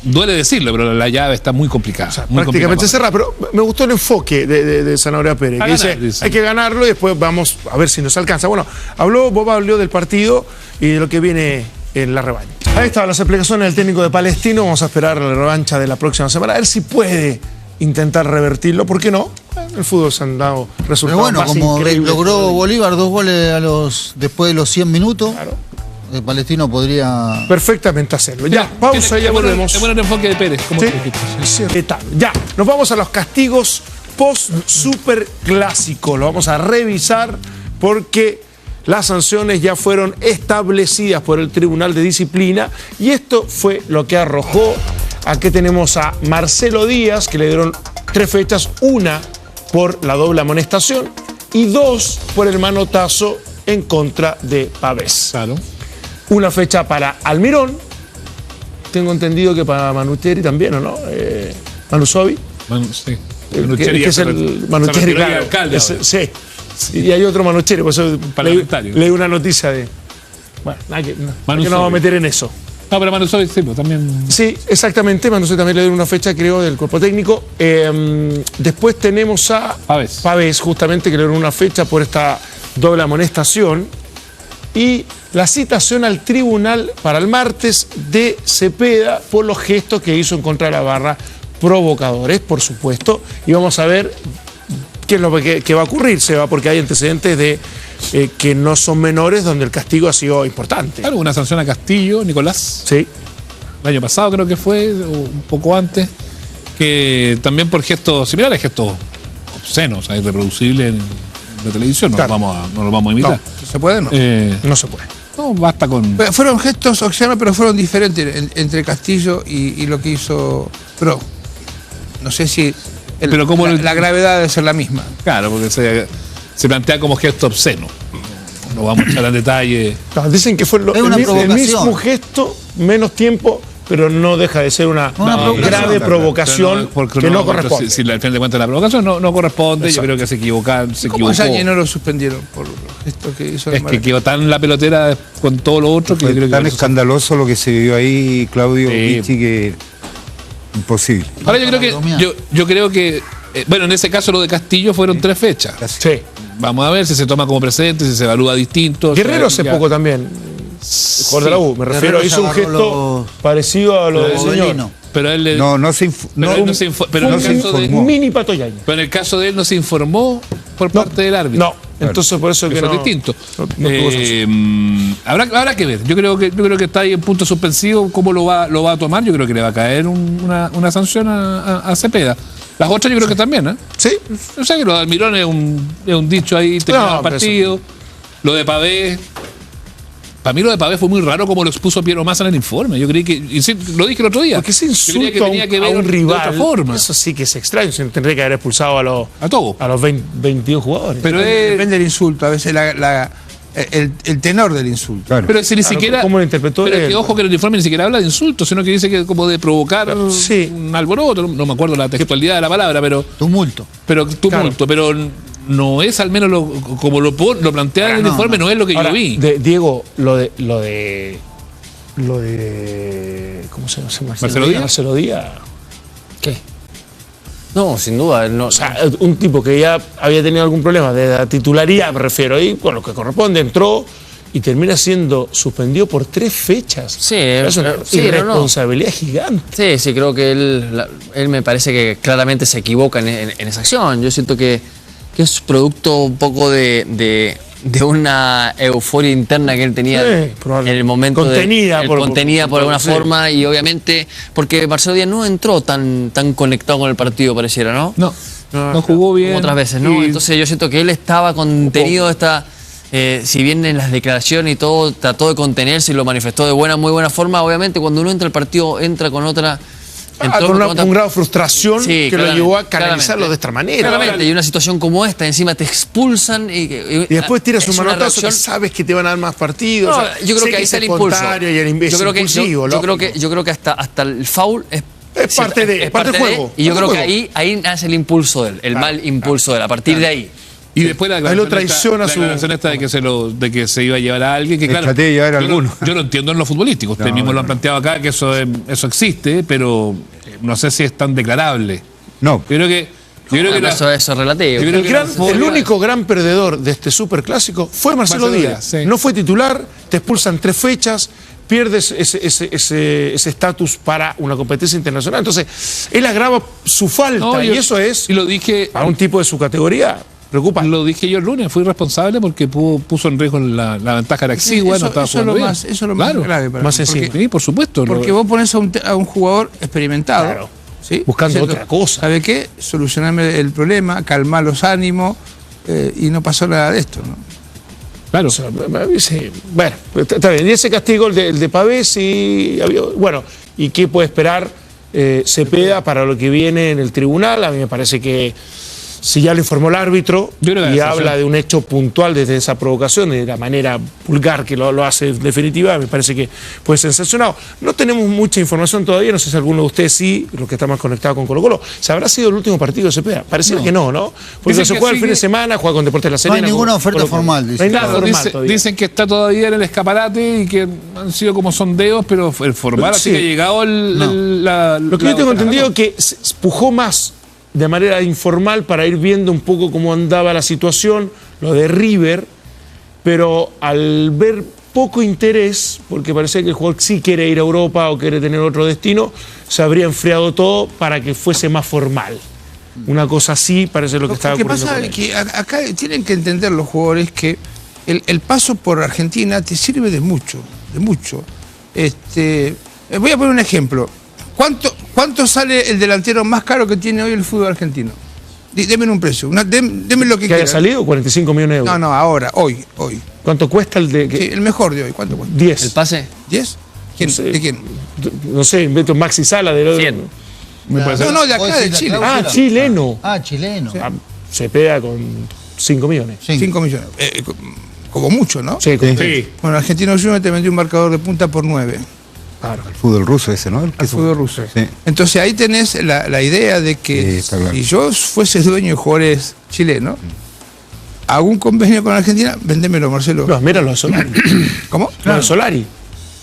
duele decirlo, pero la llave está muy complicada. O sea, muy prácticamente complicada. cerrada, pero me gustó el enfoque de Zanahoria Pérez, A que ganar, dice, dice. hay que ganarlo y después vamos a ver si nos alcanza. Bueno, Boba habló del partido y de lo que viene en la revancha. Ahí estaban las explicaciones del técnico de Palestino. Vamos a esperar la revancha de la próxima semana, a ver si puede intentar revertirlo. ¿Por qué no? En el fútbol se han dado Pero resultados bueno, más como increíbles. logró Bolívar 2 goles después de los 100 minutos, Claro. el Palestino podría... Perfectamente hacerlo. Ya, pausa y ya volvemos. Es bueno el enfoque de Pérez, como ¿Sí? tú dijiste. ¿Qué tal? Ya, nos vamos a los castigos post-super clásico. Lo vamos a revisar porque las sanciones ya fueron establecidas por el Tribunal de Disciplina y esto fue lo que arrojó. Aquí tenemos a Marcelo Díaz, que le dieron 3 fechas, una por la doble amonestación y 2 por el manotazo en contra de Pavés. Claro. Una fecha para Almirón, tengo entendido que para Manucheri también, ¿o no? Manusovi. Sí. Que es el Manucheri, claro. Alcalde Ese- ahora. sí. Y hay otro Manucheri, por eso Parlamentario. leí una noticia de... Bueno, hay que no Manu vamos a Sobi. meter en eso. No, pero Manu Sobi, sí, pues también. Sí, exactamente. Manusovi también le dieron una fecha, creo, del cuerpo técnico. Después tenemos a Pavés, justamente, que le dieron una fecha por esta doble amonestación. Y la citación al tribunal para el martes de Cepeda por los gestos que hizo en contra de la barra, provocadores, por supuesto. Y vamos a ver qué es lo que va a ocurrir, Seba, porque hay antecedentes de que no son menores donde el castigo ha sido importante. Claro, una sanción a Castillo, Nicolás. Sí. El año pasado creo que fue, o un poco antes, que también por gestos similares, gestos obscenos, irreproducibles en la televisión, no, Claro. no lo vamos a imitar. ¿Se puede? No. No se puede. No, basta con... Fueron gestos obscenos, pero fueron diferentes entre Castillo y lo que hizo Pro. No sé si Pero ¿cómo la gravedad debe ser la misma. Claro, porque se plantea como gesto obsceno. No vamos a entrar en detalle. Claro, dicen que fue Es una el provocación. mismo gesto, menos tiempo pero no deja de ser una grave provocación que no corresponde. Si al final de cuentas la provocación no corresponde, yo creo que se equivocó. ¿Cómo Sánchez no lo suspendieron por esto que hizo? Es que quedó tan la pelotera con todo lo otro que fue yo creo que tan escandaloso lo que se vivió ahí, Claudio Pichi, que imposible. Ahora yo creo que bueno, en ese caso lo de Castillo fueron 3 fechas. Sí. Vamos a ver si se toma como precedente, si se evalúa distinto. Guerrero hace poco también. Jugador de la U, me refiero, hizo un gesto parecido a lo del señor. Pero él no se informó. Mini patoyaño. Pero en el caso de él no se informó por parte del árbitro. No, entonces por eso que fue distinto. Habrá que ver. Yo creo que está ahí en punto suspensivo. ¿Cómo lo va a tomar? Yo creo que le va a caer una sanción a Cepeda. Las otras yo creo que también, ¿eh? Sí. O sea que lo de Almirón es un dicho ahí, terminado el partido. Lo de Pavé. Para mí lo de Pavé fue muy raro como lo expuso Piero Massa en el informe. Yo creí que, lo dije el otro día. Porque ese insulto a un rival, de otra forma. Eso sí que es extraño. Se tendría que haber expulsado a los 22 jugadores. Pero depende del insulto. A veces el tenor del insulto. Claro. Pero si ni siquiera. ¿Cómo lo interpretó? Pero que ojo que en el informe ni siquiera habla de insultos, sino que dice que como de provocar un alboroto. No me acuerdo la textualidad de la palabra, pero. Tumulto. Pero no es al menos como lo plantea en el informe, no es lo que yo vi. Diego, lo de ¿cómo se llama? Marcelo Díaz. ¿Qué? No, sin duda. No, o sea, un tipo que ya había tenido algún problema de la titularidad, me refiero, y con lo que corresponde, entró y termina siendo suspendido por 3 fechas. Sí, es una irresponsabilidad gigante. Sí, creo que él me parece que claramente se equivoca en esa acción. Yo siento que es producto un poco de una euforia interna que él tenía en el momento. Contenida por alguna forma, y obviamente porque Marcelo Díaz no entró tan conectado con el partido, pareciera, ¿no? No jugó bien. Como otras veces, ¿no? Entonces yo siento que él estaba contenido, si bien en las declaraciones y todo trató de contenerse y lo manifestó de muy buena forma. Obviamente cuando uno entra al partido entra con otra... con un grado de frustración que lo llevó a canalizarlo de esta manera. Claramente, y una situación como esta, encima te expulsan y después tiras un manotazo que sabes que te van a dar más partidos. No, yo creo que ahí está el impulso. Yo creo que hasta el foul es parte del juego. Y yo creo que ahí nace el impulso de él, el mal impulso de él, a partir de ahí. Y después la declaración esta de que se iba a llevar a alguien, que claro, yo lo entiendo en lo futbolístico, ustedes mismos lo han planteado acá, que eso existe, pero no sé si es tan declarable. No. Eso es relativo. El único gran perdedor de este superclásico fue Marcelo Díaz. Sí. No fue titular, te expulsan 3 fechas, pierdes ese estatus para una competencia internacional. Entonces, él agrava su falta, y eso es, y lo dije, para un tipo de su categoría, preocupa. Lo dije yo el lunes, fui responsable porque puso en riesgo la ventaja era exigua, no estaba jugando bien. Eso es lo más grave para más sencillo. Sí, por supuesto. Porque vos pones a un jugador experimentado, ¿sí? Buscando otra cosa. ¿Sabe qué? Solucionarme el problema, calmar los ánimos, y no pasó nada de esto, ¿no? Claro. Bueno, está bien. Y ese castigo, el de Pavé, sí había. Bueno, ¿y qué puede esperar Cepeda para lo que viene en el tribunal? A mí me parece que si ya lo informó el árbitro y habla de un hecho puntual desde esa provocación, de la manera vulgar que lo hace en definitiva, me parece que puede ser sancionado. No tenemos mucha información todavía, no sé si alguno de ustedes sí, los que están más conectados con Colo-Colo. ¿Se habrá sido el último partido de Cepeda? Pareciera que no. Porque se juega el fin de semana, juega con Deportes de La Serena. No hay ninguna oferta formal. Dicen que está todavía en el escaparate y que han sido como sondeos, pero el formal así que ha llegado lo que yo tengo entendido es que se empujó más de manera informal para ir viendo un poco cómo andaba la situación, lo de River, pero al ver poco interés, porque parece que el jugador sí quiere ir a Europa o quiere tener otro destino, se habría enfriado todo para que fuese más formal. Una cosa así parece lo que estaba ocurriendo. Lo que pasa es que acá tienen que entender los jugadores que el paso por Argentina te sirve de mucho. Voy a poner un ejemplo. ¿Cuánto sale el delantero más caro que tiene hoy el fútbol argentino? Deme un precio. Deme lo que quiera. ¿Que haya salido? 45 millones de euros. No, ahora, hoy. ¿Cuánto cuesta el de...? Sí, el mejor de hoy, ¿cuánto cuesta? 10. ¿El pase? ¿10? ¿De quién? No sé, invento Maxi Sala de... 100. No, de acá, de Chile. Chileno. Chileno. Se pega con 5 millones. 5 millones. Como mucho, ¿no? Sí. Bueno, Argentino Juniors te vendió un marcador de punta por 9. Claro. El fútbol ruso ese, ¿no? Al fútbol ruso. Sí. Entonces ahí tenés la idea de que Sí, claro. si yo fuese dueño de jugadores chilenos, hago un convenio con Argentina, vendémelo, Marcelo. No, mira lo de Solari. ¿Cómo? Lo de Solari.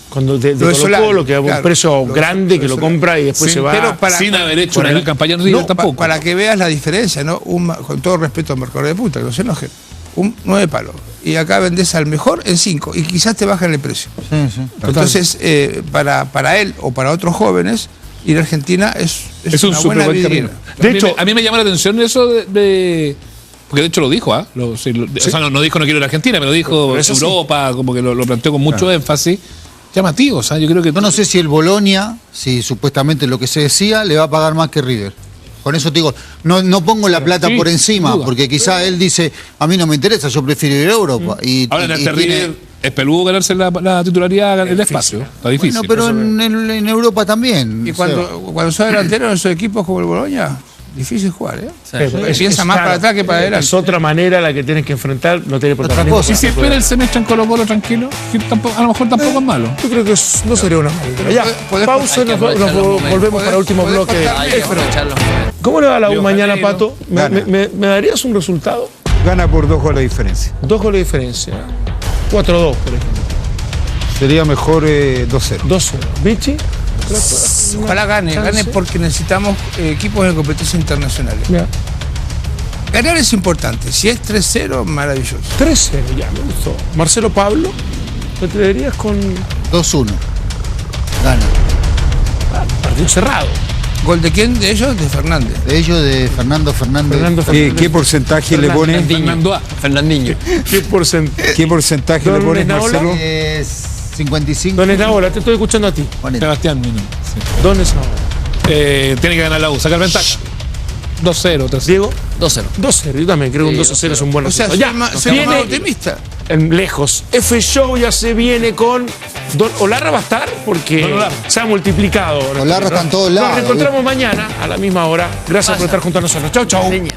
Cuando de Lo de Colo Solari, Colo, que hago un claro. precio Lo grande que lo Solari. compra y después Sí, se va. pero para- Sin haber hecho por una ahí. gran campaña en River No, tampoco. para que veas la diferencia, ¿no? Con todo respeto a Mercado de Puta, que no se enojen. Un 9 palos. Y acá vendés al mejor en 5. Y quizás te bajan el precio. Sí, sí. Entonces, para él o para otros jóvenes, ir a Argentina es Es un una súper buena buen vidriera. camino. De A mí hecho- a mí me llama la atención eso porque de hecho lo dijo, ¿ah? O sea, no dijo no quiero ir a Argentina, me lo dijo Pero eso sí. Europa, como que lo planteó con mucho énfasis. Llamativo, o sea, yo creo que Yo no sé si el Bolonia, si supuestamente lo que se decía, le va a pagar más que River. Con eso te digo, no pongo la plata sí, por encima, sin duda. porque quizá él dice, a mí no me interesa, yo prefiero ir a Europa. Y, ahora en y este tiene- River es peludo ganarse la titularidad, el espacio. Está difícil. Bueno, pero en Europa también. Y o sea, cuando sos delantero en esos equipos como el Bologna, difícil jugar, ¿eh? Piensa más claro, para atrás que para adelante. Es otra manera la que tienes que enfrentar, no tiene protagonismo. cosa. Y si espera el semestre en Colo Colo tranquilo, que a lo mejor tampoco es malo. Yo creo que no sería una mala idea. Ya, Podés- pausa, hay que nos aprovechar los momentos. volvemos para el último Podés bloque. cortar Hay que Pero, aprovechar los momentos. ¿cómo le va a la U Río mañana, Janeiro. Pato? Gana. ¿Me darías un resultado? Gana por 2 goles de diferencia. 2 goles de diferencia. 4-2, por ejemplo. Sería mejor 2-0. 2-0. ¿Vichy? Ojalá gane Chance. porque necesitamos equipos de competencia internacionales. Ya. Ganar es importante, si es 3-0, maravilloso. 3-0, ya, me gustó. Marcelo Pablo, ¿te atreverías con 2-1. Gana. partido cerrado? ¿Gol de quién? ¿De ellos? De Fernández. De ellos, de Fernando Fernández. Fernando ¿Qué porcentaje le pone? Fernando A. Fernandinho. ¿Qué porcentaje? ¿Qué porcentaje le Don pone Esnaola. Marcelo? Es 55. Don Esnaola, te estoy escuchando a ti. Ponele. Sebastián Mino. Sí. Don Esnaola. Tiene que ganar la U, sacar ventaja. 2-0, 3-0. Diego, 2-0. 2-0. Yo también creo que un Sí, 2-0 es un buen O sea, resultado. soy más viene optimista. lejos. F-Show ya se viene con. Don Olarra va a estar porque Don Olarra. se ha multiplicado. Olarra está en todos lados. Nos reencontramos mañana a la misma hora. Gracias por estar junto a nosotros. Chau, chau. Seña.